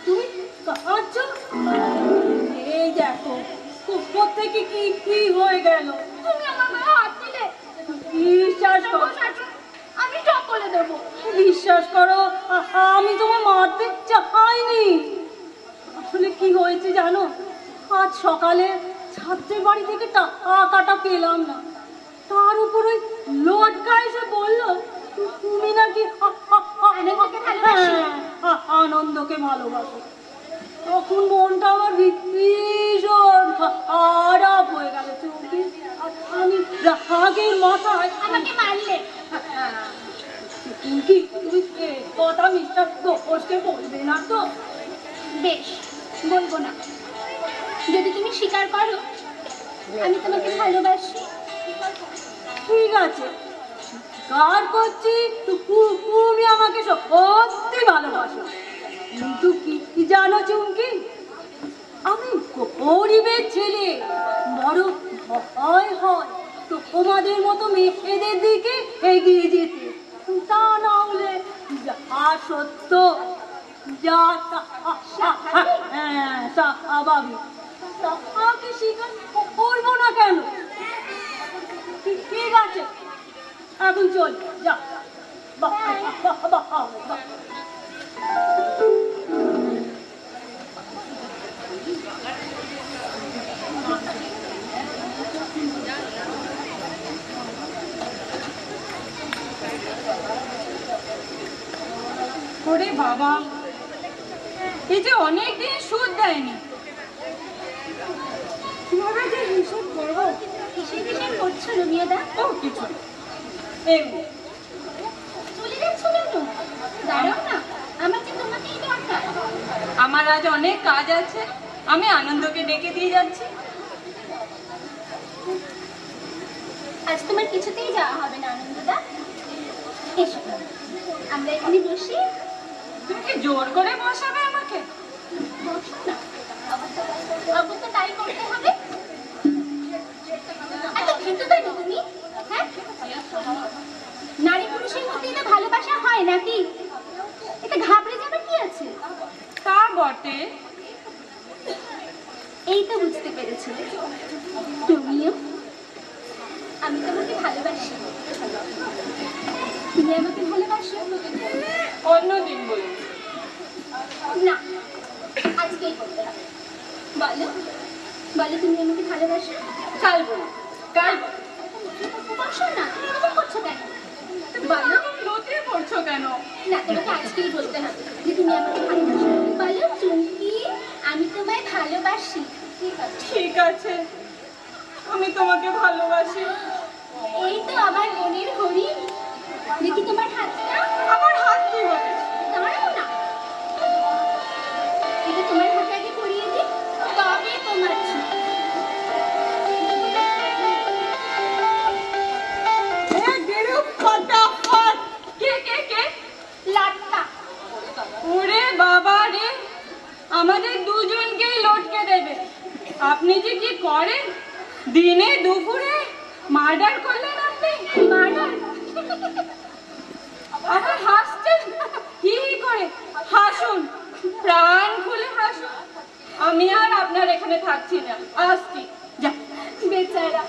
তুমি কাঁদছো? এই দেখো কোত্থেকে কি কি হয়ে গেল। তুমি আমার গায়ে হাত দিলে। বিশ্বাস করো, আমি সব বলে দেবো। বিশ্বাস করো, আমি তোমায় মারতে চাইনি। আসলে কি হয়েছে জানো, আজ সকালে ছাত্রের বাড়ি থেকে টাকাটা পেলাম না, তার উপর ওই লোটকা এসে বললো তুমি নাকি আনন্দকে ভালোবাসো। তখন মনটা আমার ভীষণ খারাপ হয়ে গেল। চৌকি আমি রাগের মাথায় আমাকে মারলে। কি তুমি কথা মিস্টার ঘোষকে বলবে না তো? বেশ, বলবো না। যদি তুমি স্বীকার করো আমি তোমাকে ভালোবাসি। ঠিক আছে, কার করছি তুমি আমাকে সত্যি ভালোবাসো। কিন্তু কি জানো চুমকি, আমি গরিবের ছেলে, বড় ভয় হয় তো তোমাদের মতো মেয়েদের দিকে এগিয়ে যেতে। তা না হলে যা সত্য, যা স্বাভাবিক তাকে স্বীকার করবো না কেন? ঠিক আছে, এখন চল যা। ওরে বাবা, এই যে অনেক দিন সুদ দেয়নি, কিভাবে যে এইসব করবো? কিসের কিসের করছো রমিয়দা? ও কিছু না। এমনি। চলে যাচ্ছ কেন? দাঁড়াও না, আমার যে তোমাকেই দরকার। আমার আজ অনেক কাজ আছে, আমি আনন্দকে ডেকে দিয়ে যাচ্ছি। আজ তোমার কিছুতেই যাওয়া হবে না আনন্দদা। এসো আমরা এখানে বসি। তুমি কি জোর করে বসাবে আমাকে? বসো না, অবশ্য তাই করতে হবে। এত ভীতু তাই না তুমি? হ্যাঁ, নারী পুরুষের মধ্যে তো ভালোবাসা হয় নাকি? এটা ঘাবড়ে যাবে কি আছে? তা বটে। এই তো বুঝতে পেরেছি তুমিও। আমি তোমাকে ভালোবাসি, তুমি আমাকে ভালোবাসো। অন্যদিন বলুন। না, আজকেই করতে হবে। বলো বলো, তুমি আমাকে ভালোবাসো। কাল বলুন, কাল বলুন। বসো না, তুমি এরকম করছো কেন? বলো লতিয়ে পড়ছো কেন? না, তোমাকে আজকেই বলতে হবে যে তুমি আমাকে ভালোবাসো। বলো চুমকি, আমি তোমায় ভালোবাসি। ঠিক আছে, ঠিক আছে, আমি তোমাকে ভালোবাসি। এই তো আমার মনের হরিণ। দেখি তোমার হাতটা। আমার হাত কি হবে? দাঁড়াও না, এটা তোমার হাতে আগে পরিয়ে দিই, তবে তোমার ছুটি। ফটাফট। কে কে কে? লাট্টা। ওরে বাবা রে, আমাদের দুজনকেই লটকে দেবে। আপনি যে কি করেন, দিনে দুপুরে মার্ডার করলেন আপনি। মার্ডার? আবার হাসছেন, হি হি করে হাসুন, প্রাণ খুলে হাসুন। আমি আর আপনার এখানে থাকছি না, আসছি। যা। বেচারা।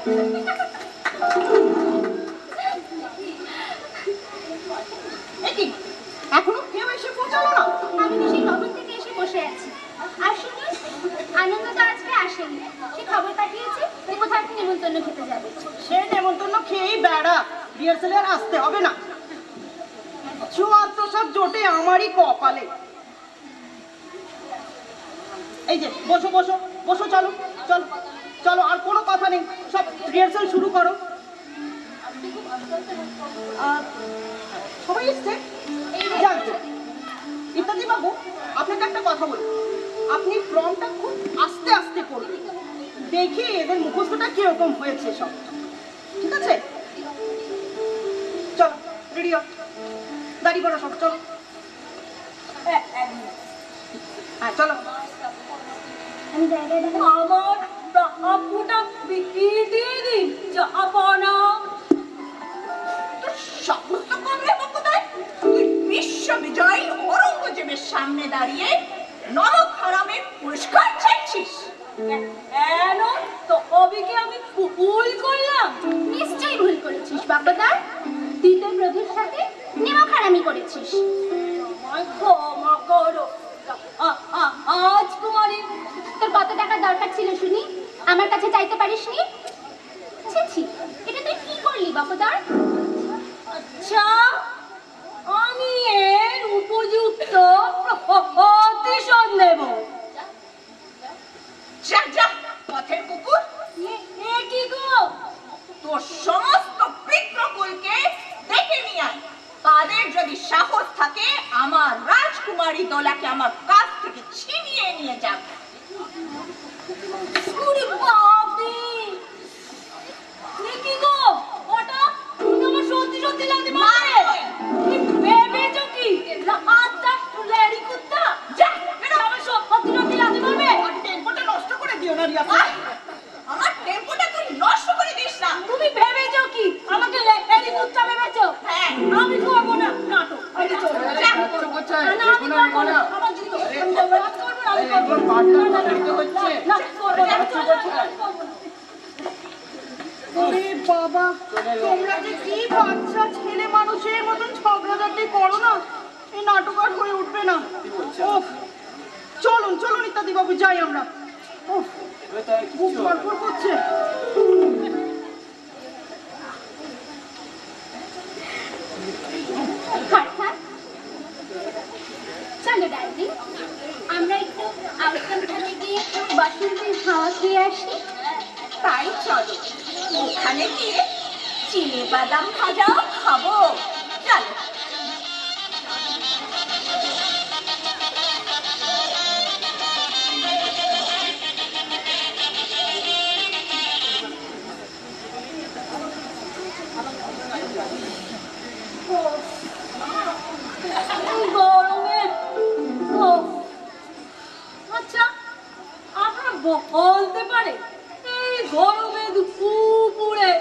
একই এখনো কেউ এসে পৌঁছালো না? আমি তো সেই কখন থেকে এসে বসে আছি। আর শুনুন, আনন্দদা আজকে আসেনি। সে খবর পাঠিয়েছে যে কোথাও একটা নিমন্ত্রণ খেতে যাবে। সে নেমন্তন্ন খেয়েই বেড়া, রিহার্সালে আর আসতে হবে না। চুয়ার তো সব জোটে আমারই কপালে। এই যে বসো বসো বসো, চলো চলো চলো, আর কোনো কথা নেই, সব রিহার্সাল শুরু করো। সবাই এসছে? যাক যাক। ইত্যাদি বাবু, আপনাকে একটা কথা বলি, আপনি ফর্মটা খুব আস্তে আস্তে করবেন, দেখি এদের মুখস্থটা কিরকম হয়েছে সব, ঠিক আছে? চলো রেডি হও, দাঁড়িয়ে পড়ো সব, চলো। হ্যাঁ চলো। আমি জায়গায় দেখা আমার আপুটা বিক্রি দিয়ে দিন, জাপানা। সমস্ত কমলে বকুদায় তুই বিশ্ববিজয়ী ঔরঙ্গজেবের সামনে দাঁড়িয়ে নরক হারামের পুরস্কার চাইছিস? কেন তো অবিকে আমি ভুল করলাম? নিশ্চয়ই ভুল করেছিস বাবাদার। দ্বিতীয় প্রভুর সাথে নেমখারামি করেছিস। আমায় ক্ষমা করো আজ কুমারী। তোর কত টাকার দরকার ছিল শুনি? আমার কাছে চাইতে পারিসনি? ছি ছি, এটা তুই কি করলি বাবাদার? আচ্ছা, আমি এর উপযুক্ত প্রতিশোধ নেব। যা যা পথের কুকুর, এ কি গো? তোর সমস্ত পিতৃকুলকে ডেকে নিয়ে আয়। তাদের যদি সাহস থাকে আমার রাজকুমারী দোলাকে আমার কাছ থেকে ছিনিয়ে নিয়ে যাবে। ওরে বাপরে, এ কি গো? ওটা তুমি আমার সত্যি সত্যি লাগতে পারে। ভেবেছো কি আত্মা লেডি কুত্তা? যা আমার সত্যি সত্যি লাগতে পারবে? আমার টেম্পোটা নষ্ট করে দিও না রিয়া। আমার টেম্পোটা তুই নষ্ট করে দিস না। তুমি ভেবেছো কি আমাকে লেডি কুত্তা ভেবেছো? হ্যাঁ। আমি করবো না নাটক। আমি চলে যা। না, আমি করবো না। আমার জিনিস আমি করবো না, আমি করবো না, আমি করবো না। না, করবো না, আমি করবো না, আমি করবো না। ওরে বাবা, তোমরা যে কি বাচ্চা ছেলে মানুষের মতন ঝগড়াঝাটি করো না, এই নাটক আর হয়ে উঠবে না। ওফ, চলুন চলুন ইত্যাদি বাবু, যাই আমরা। ওফ, বুক ধড়ফড় করছে। অর্থাৎ চলো ডার্লিং, আমরা একটু আউটকাম থেকে গিয়ে বসন্তের হাওয়া খেয়ে আসি। তাই চলো ওখানে গিয়ে চিনি বাদাম ভাজাও খাবো। চলো। গরমে আচ্ছা আপনারা বলতে পারে এই গরমে দুপুরে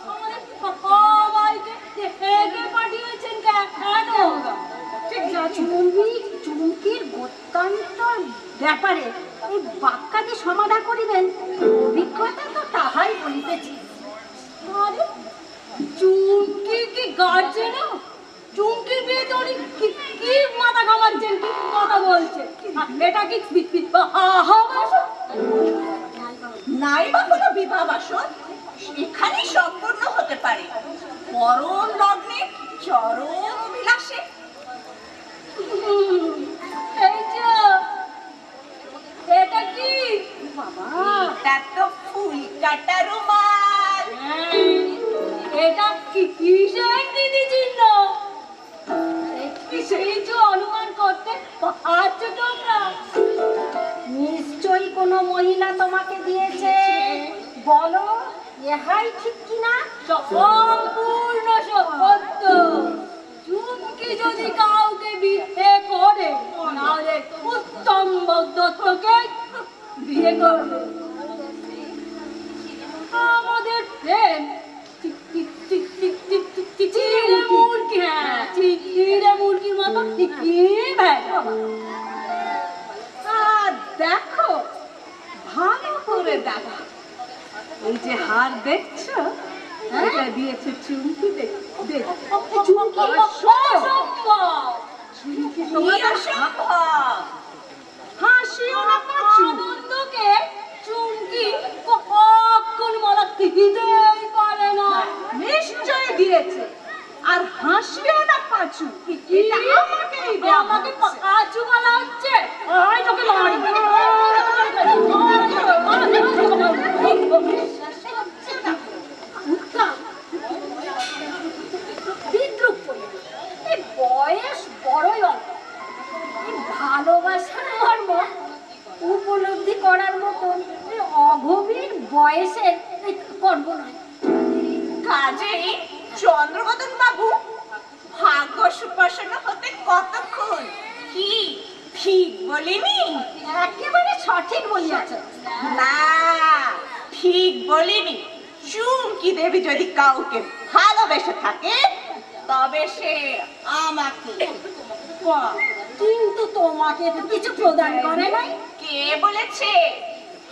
আমাদের সবাইকে ডেকে পাঠিয়েছেন কেন? ঠিক আছে চুমকির গত্যান্তর ব্যাপারে এই বাক্যাদি সমাধা করিবেন, অভিজ্ঞতা তো তাহাই বলিতেছি। আরে চুমকি কি গাছে না? চুমকির বিয়ে তো উনি কি মাথা ঘামাচ্ছেন, কি কথা বলছে? এটা কি নাই বা কোনো বিবাহ বাসন এখানে সম্পূর্ণ হতে পারে পরম লগ্নে চরম অভিলাষে। এই যে এটা কি বাবা, এটা তো ফুল কাটা রুমাল। এটা কি কিসের দিদি চিহ্ন? কিছু অনুমান করতে পারছো তোমরা? নিশ্চয়ই কোনো মহিলা তোমাকে দিয়েছে, বলো ইহাই ঠিক কিনা? সম্পূর্ণ সত্য। চুমকি যদি কাউকে বিয়ে করে তাহলে উত্তম দত্তকে বিয়ে করবে। আমাদের প্রেম চিড়ে মুরগি, হ্যাঁ চিড়ে মুরগির মতো আর দেখো, ভালো করে দেখো, এই যে হার দেখছো, এটা দিয়েছে চুমকি। চুমকি হাসিও না পাচু। আনন্দকে চুমকি কখন বলা দিতেই পারে না। নিশ্চয় দিয়েছে, আর হাসিও না পাচু। এটা আমাকেই দেওয়া আমাকে হচ্ছে। পাঁচু বলা হচ্ছে। আয় তোকে মারি। বিদ্রুপ করলেন। এই বয়স বড়ই অল্প, এই ভালোবাসার মর্ম উপলব্ধি করার মতো এই অগভীর বয়সের করব না। কাজেই চন্দ্রবদন বাবু ভাগ্য সুপাসন হতে কতক্ষণ? কি ঠিক বলিনি? একেবারে সঠিক বলিয়াছে। না ঠিক বলিনি। চুমকি দেবী যদি কাউকে ভালোবেসে থাকে তবে সে আমাকে। কিন্তু তোমাকে তো কিছু প্রদান করে নাই। কে বলেছে?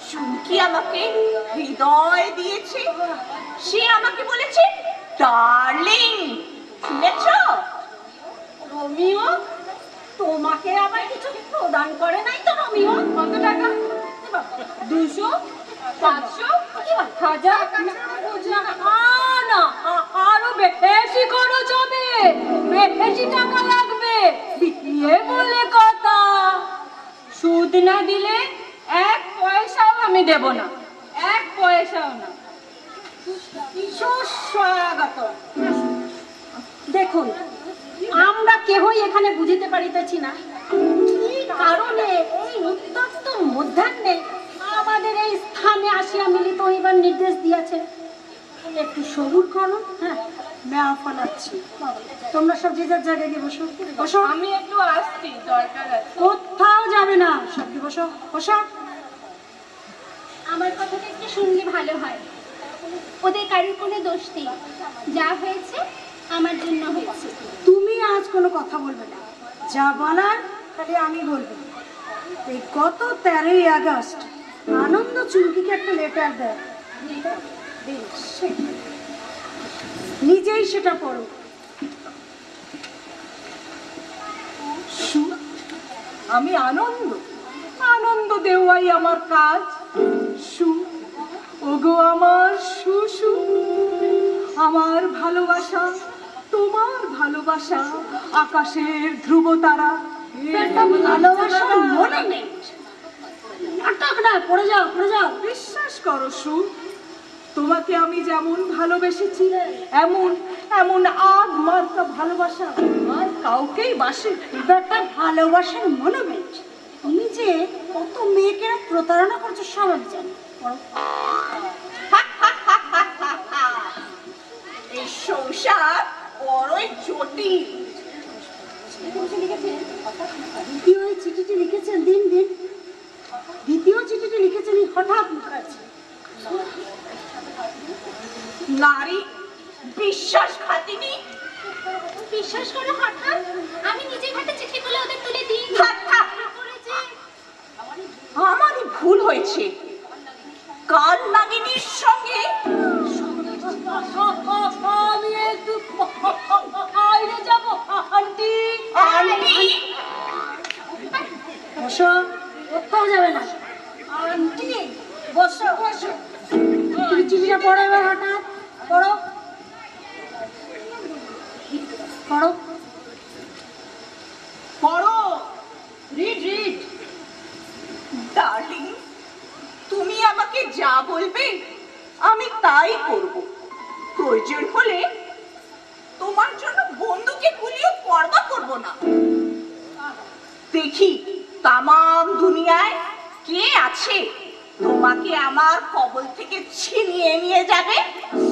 চুমকি আমাকে হৃদয় দিয়েছে। সে আমাকে বলেছে ডার্লিং। শুনেছ? রোমিও তোমাকে আবার কিছু প্রদান করে নাই তো? রোমিও কত টাকা? 200, 500, 1000, না আরো বেশি খরচ হবে, বেশি টাকা লাগবে। বিয়ে বলে কথা, সুদ না দিলে 1 পয়সাও আমি দেব না, 1 পয়সাও না। সুস্বাগত। দেখুন, আমরা কেহই এখানে বুঝিতে পারিতেছি না কি কারণে এই উত্তপ্ত মধ্যাহ্নে আমাদের এই স্থানে আসিয়া মিলিত হইবার নির্দেশ দিয়েছে। একটু সবুর করো। হ্যাঁ, মেয়া ফলাচ্ছি। তোমরা সব যে যার জায়গায় গিয়ে বসো। বসো। আমি একটু আসছি, দরকার আছে। কোথাও যাবে না, সব বসো বসো। আমার কথাটা একটু শুনলে ভালো হয়। ওদের কারোর কোনো দোষ নেই, যা হয়েছে আমার জন্য হয়েছে। তুমি আজ কোনো কথা বলবে না, যা বলার খালি আমি বলবো। এই গত 13ই আগস্ট আনন্দ চুমকিকে একটা লেটার দেয়, নিজেই সেটা পড়ো। আমি আনন্দ দেওয়াই আমার কাজ। ওগো আমার শুশু, আমার ভালোবাসা তোমার ভালোবাসা আকাশের ধ্রুব তারা। ভালোবাসার মনে নেই, নাটক না, পড়ে যাও পড়ে যাও। বিশ্বাস সরসু, তোমাকে আমি যেমন ভালোবেসেছি এমন এমন আগ মার্কা ভালোবাসা আর কাউকেই বাসে। এটা একটা ভালোবাসার মনোবেগ। তুমি যে কত মেয়েকে প্রতারণা করছো সব আমি জানি। এই সংসার বড়ই জটিল। দ্বিতীয় এই চিঠিটি লিখেছেন দিন দিন, দ্বিতীয় চিঠিটি লিখেছেন এই হঠাৎ মুখার্জি। নারী বিশ্বাসঘাতিনী। বিশ্বাস করো হঠাৎ আমি নিজের হাতে চিঠিগুলো ওদের তুলে দিই। আমারই ভুল হয়েছে। কাল নাগিনীর সঙ্গে আমি একটু বাইরে যাবো আন্টি। আন্টি বসো, কোথাও যাবে না। আন্টি বসো বসো। তুমি চিঠিটা পড়ো এবার, হঠাৎ পড়ো পড়ো পড়ো, রিড রিড। ডার্লিং, তুমি আমাকে যা বলবে আমি তাই করব। প্রয়োজন হলে তোমার জন্য বন্ধুকে গুলিও পরোয়া করব না। দেখি তামাম দুনিয়ায় কে আছে তোমাকে আমার কবল থেকে ছিনিয়ে নিয়ে যাবে।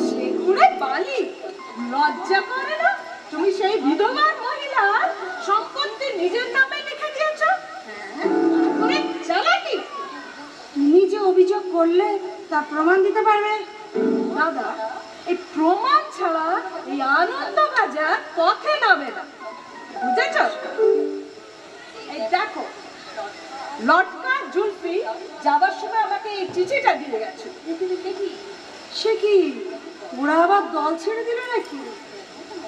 সেগুড়ে বালি, লজ্জা করে না? তুমি সেই বিধবার মহিলার সম্পত্তি নিজের নামে লিখে দিয়েছো। চালাকি। তুমি যে অভিযোগ করলে তা প্রমাণ দিতে পারবে? দাদা, এই প্রমাণ ছাড়া এই আনন্দ বাজার পথে নামে না, বুঝেছ? এই দেখো, লটকা জুলফি যাবার সময় আমাকে এই চিঠিটা দিয়ে গেছে। দেখি সে কি ওরা আবার দল ছেড়ে দিল নাকি?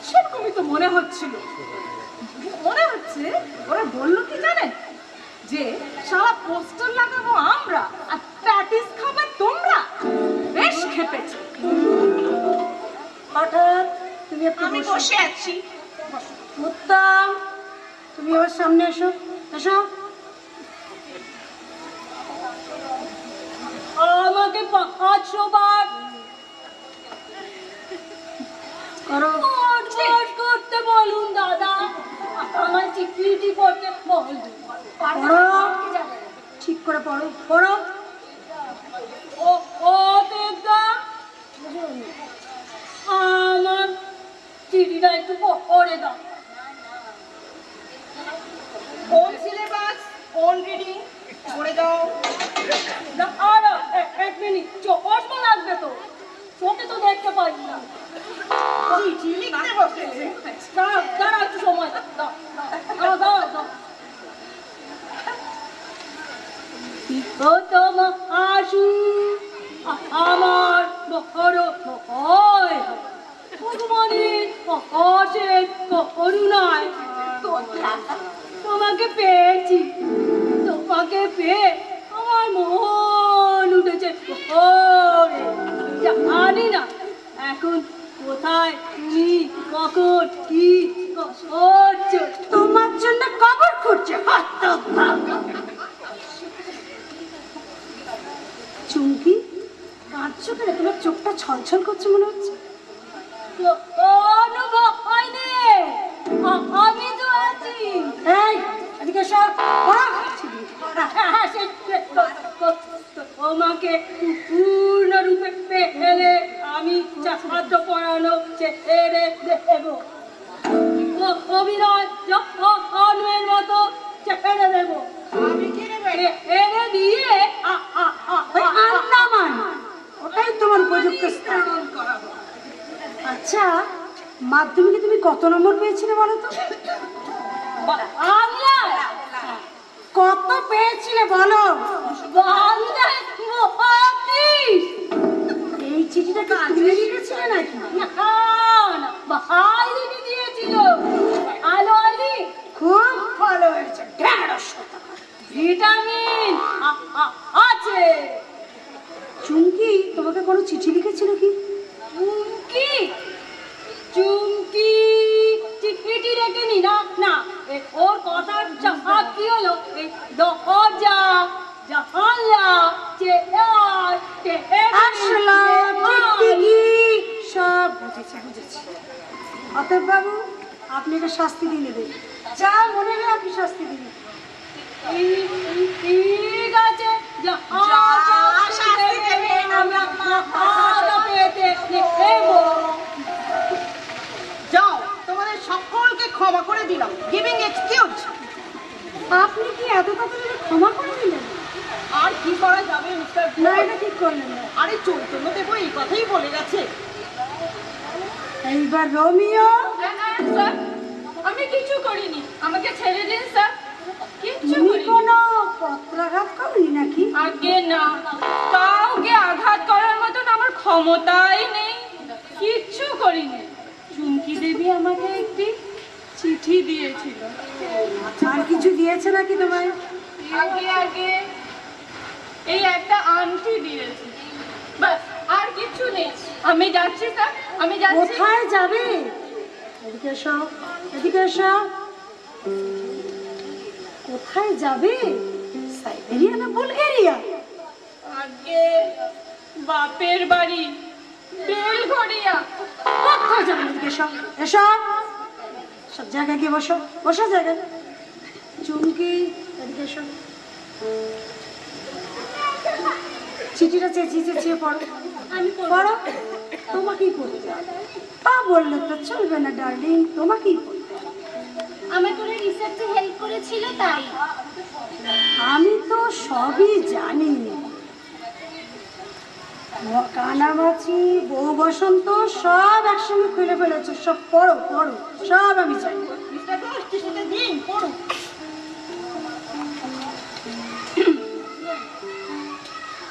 সেরকমই তো মনে হচ্ছিল। মনে হচ্ছে ওরা বললো কি জানেন, যে সারা পোস্টার লাগাবো আমরা আর প্যাটিস খাবে তোমরা। বেশ খেপেছে। হঠাৎ তুমি একটু আমি বসো। বসে আছি। উত্তম, তুমি আবার সামনে এসো, এসো। আমাকে 500 বার করো। নোট করতে বলুন দাদা, আমার চিঠি পড়তে বলুন। পড়ো, ঠিক করে পড়ো, পড়ো। ও ও দেবদা, আমার চিঠিটা একটু পড়ে দাও। কোন সিলেবাস, কোন রিডিং পড়ে দাও। না, আর এক মিনিট, চশমা লাগবে তো, চোখে তো দেখতে পাই না। চিঠি লিখতে বসেছে। দাঁড়াও দাঁড়াও, একটু সময় দাও, দাও দাও দাও। প্রথম আসু আমার বড় ভয়, ভগবানের অশেষ করুণায় তোমাকে পেয়েছি। তোমাকে পেয়ে আমার মন উঠেছে ওরে। জানি না এখন কোথায় তুমি, কখন কি করছো। তোমার জন্য কবর খুঁজছে। চুমকি, কাঁদছো কেন? তোমার চোখটা ছলছল করছে মনে হচ্ছে। অনুভব হয়নি, আমি তো আছি। এই এদিকে এসো, পড়ো। তোমাকে পূর্ণরূপে পেলে আমি ছাত্র পড়ানো ছেড়ে দেব। অভিনয় জন্মের মতো ছেড়ে দেব। আমি কি নেবে? ছেড়ে দিয়ে ওই আন্দামান, ওটাই তোমার উপযুক্ত স্থান। আচ্ছা, মাধ্যমিকে তুমি কত নম্বর পেয়েছিলে বলো তো? বাংলায় কত পেয়েছিলে বলো? বাংলায় 35। এই চিঠিটা কি তুমি লিখেছিলে নাকি? না না, ভাই লিখে দিয়েছিল। আলো আলি খুব ভালো হয়েছে, 150 টাকা। ভিটামিন আছে। চুমকি তোমাকে কোনো চিঠি লিখেছিল কি? চুমকি চুমকি চিঠি রেখেনি। না না, ওর কথা কি হলো, এই দরজা জানলা চেয়ার বুঝেছি বুঝেছি। অতএব বাবু আপনি একটা শাস্তি দিয়ে নেবেন, যা মনে হয় আপনি শাস্তি দিন। ঠিক আছে, যাও, তোমাদের সকলকে ক্ষমা করে দিলাম। Giving excuse. আপনি কি এত তাড়াতাড়ি ক্ষমা করে দিলেন? আর কি করা যাবে মিস্টার? না, এটা ঠিক করলেন না। আরে চৈতন্য দেব এই কথাই বলে গেছে। এইবার রোমিও। স্যার, আমি কিছু করিনি, আমাকে ছেড়ে দিন স্যার। কিচ্ছু তুমি করিনি। কোনো পত্রাঘাত করনি নাকি? আগে না, কাউকে আঘাত করার মতন আমার ক্ষমতাই নেই, কিচ্ছু করিনি। চুমকি দেবী আমাকে একটি চিঠি দিয়েছিল। আর কিছু দিয়েছে নাকি তোমায়? আগে আগে এই একটা আংটি দিয়েছে, বাস আর কিছু নেই। আমি যাচ্ছি স্যার, আমি যাচ্ছি। কোথায় যাবে? এদিকে এসো, এদিকে এসো। কোথায় যাবে? সাইবেরিয়া না বুলগেরিয়া? আগে বাপের বাড়ি, বেলঘরিয়া। কোথায় যাবে? এদিকে এসো, এসো। সব জায়গায় গিয়ে বসো, বসো জায়গায়। চুমকি এদিকে এসো। চিঠিটা চেঁচিয়ে চেঁচিয়ে পড়ো। আমি পড়ো। তোমাকেই পড়তে হবে। তা বললে তো চলবে না ডার্লিং, তোমাকেই পড়তে হবে। আমার কোনো রিসার্চে হেল্প করেছিল তাই। আমি তো সবই জানি। কানামাছি, বউ বসন্ত সব একসঙ্গে খুলে ফেলেছে। সব পড়ো পড়ো, সব আমি জানি। মিস্টার ঘোষ, চিঠিটা দিন, পড়ুন।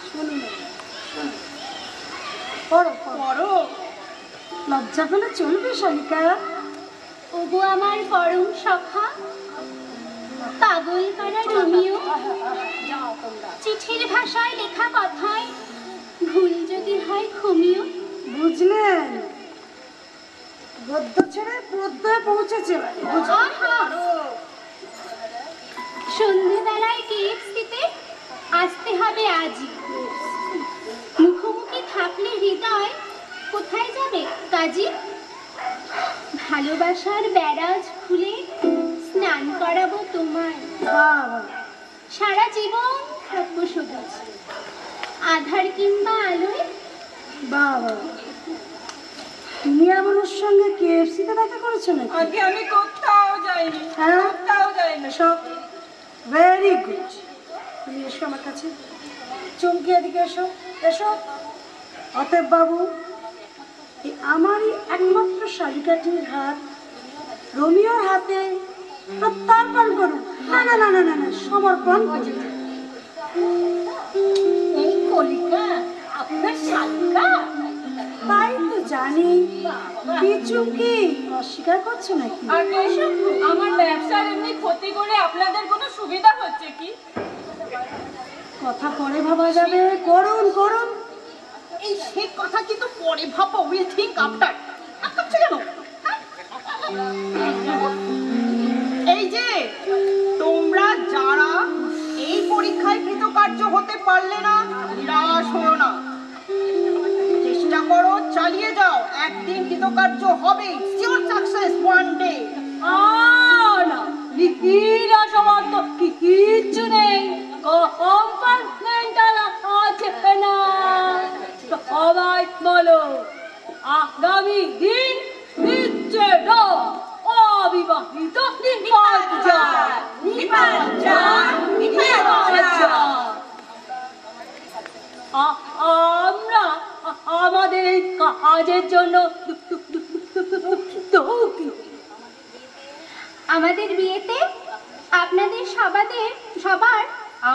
শুনি না, পড়ো পড়ো। পড়ো। লজ্জা পেলে চলবে শালিকা? ওগো আমার পরম সখা, পাগল করা রোমিও, চিঠির ভাষায় লেখা কথায় ভুল যদি হয় ক্ষমিও। বুঝলেন? গদ্য ছেড়ে পদ্মে পৌঁছেছে এবারে, বুঝলেন? সন্ধ্যেবেলায় কেএফসিতে আসতে হবে আজই। মুখোমুখি থাকলে হৃদয় কোথায় যাবে কাজী? ভালোবাসার ব্যারাজ খুলে স্নান করাবো তোমায়। বাবা, সারা জীবন থাকবো সবুজ, আধার কিংবা আলোয়। বাবা, তুমি আমার ওর সঙ্গে কেএফসিতে দেখা করেছো নাকি? আগে আমি কোথাও যাইনি, হ্যাঁ? কোথাও যাইনি। এসো, ভেরি গুড। তুমি এসো আমার কাছে। চমকে এদিকে এসো, এসো। অতএব বাবু, এই আমারই একমাত্র শালিকাটির হাত রোমিওর হাতে প্রত্যার্পণ করুন। না না না না না না, সমর্পণ করুন। এই কলিকা আপনার শালিকা? তাই তো জানি। কি চুমকি, অস্বীকার করছো নাকি? আগে আমার ব্যবসার এমনি ক্ষতি করে আপনাদের কোনো সুবিধা হচ্ছে কি? কথা পরে ভাবা যাবে। করুন করুন। এই সে কথা কিন্তু পরে ভাবো। Will think after. আচ্ছা জানো, এই যে তোমরা যারা এই পরীক্ষায় কৃতকার্য হতে পারলে না, নিরাশ হও না। চেষ্টা করো, চালিয়ে যাও। একদিন কৃতকার্য হবে। Sure success one day. না, লিখিরা সমর্থ কিচ্ছু নেই, কম্পার্টমেন্টাল আছে না। সবাই বলো, আগামী দিন বিচ্ছেদ, অবিবাহিত নিপাঞ্জার, নিপাঞ্জার, নিপাঞ্জার। আমরা আমাদের এই কাজের জন্য দুঃখিত। আমাদের বিয়েতে আপনাদের সবার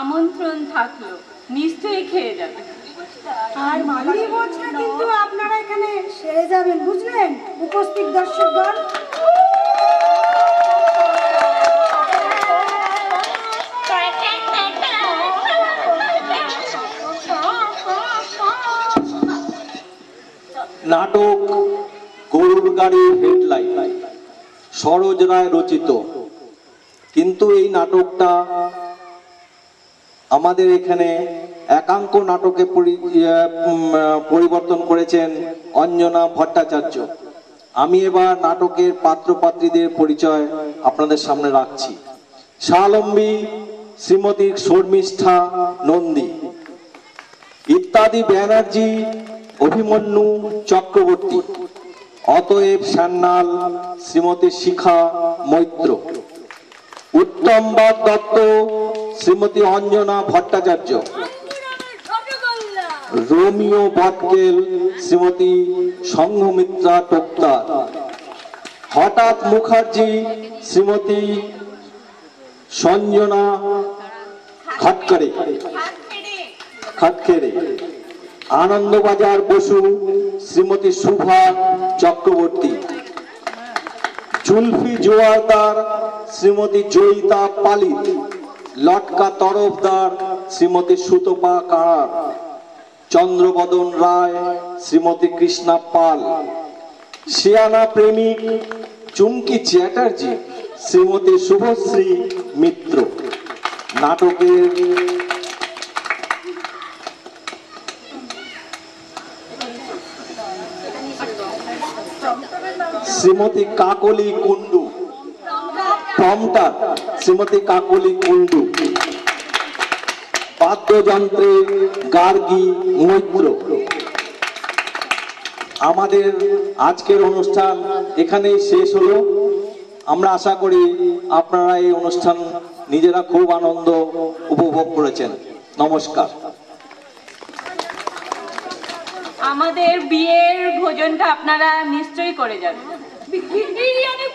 আমন্ত্রণ থাকলো, নিশ্চয়ই খেয়ে যাবে। আর মালিনী ভোজটা কিন্তু আপনারা এখানে সেরে যাবেন, বুঝলেন উপস্থিত দর্শকগণ? নাটক গরুর গাড়ির হেডলাইট, সরোজ রায় রচিত। কিন্তু এই নাটকটা আমাদের এখানে একাঙ্ক নাটকে পরিবর্তন করেছেন অঞ্জনা ভট্টাচার্য। আমি এবার নাটকের পাত্রপাত্রীদের পরিচয় আপনাদের সামনে রাখছি। শালম্বী শ্রীমতী শর্মিষ্ঠা নন্দী, ইত্যাদি ব্যানার্জি অভিমন্যু চক্রবর্তী, অতএব সান্যাল শ্রীমতী শিখা মৈত্র, উত্তমবাদ দত্ত শ্রীমতী অঞ্জনা ভট্টাচার্য, রোমিও বটকেল শ্রীমতী সংঘমিত্রা টোক্তার, হঠাৎ মুখার্জি শ্রীমতী সঞ্জনা খাটকেরে, আনন্দবাজার বসু শ্রীমতী শুভা চক্রবর্তী, জুলফি জোয়ারদার শ্রীমতী জয়িতা পালিত, লটকা তরফদার শ্রীমতী সুতপা কাঁড়ার, চন্দ্রবদন রায় শ্রীমতী কৃষ্ণা পাল, শিয়ানা প্রেমিক চুমকি চ্যাটার্জি শ্রীমতী শুভশ্রী মিত্র। নাটকের শ্রীমতী কাকলি কুন্ডু, প্রম্পটার শ্রীমতী কাকলি কুন্ডু, বাদ্যযন্ত্রে গার্গী মৈত্র। আমাদের আজকের অনুষ্ঠান এখানেই শেষ হলো। আমরা আশা করি আপনারা এই অনুষ্ঠান নিজেরা খুব আনন্দ উপভোগ করেছেন। নমস্কার। আমাদের বিয়ের ভোজনটা আপনারা নিশ্চয়ই করে যাবেন। বিরিয়ানি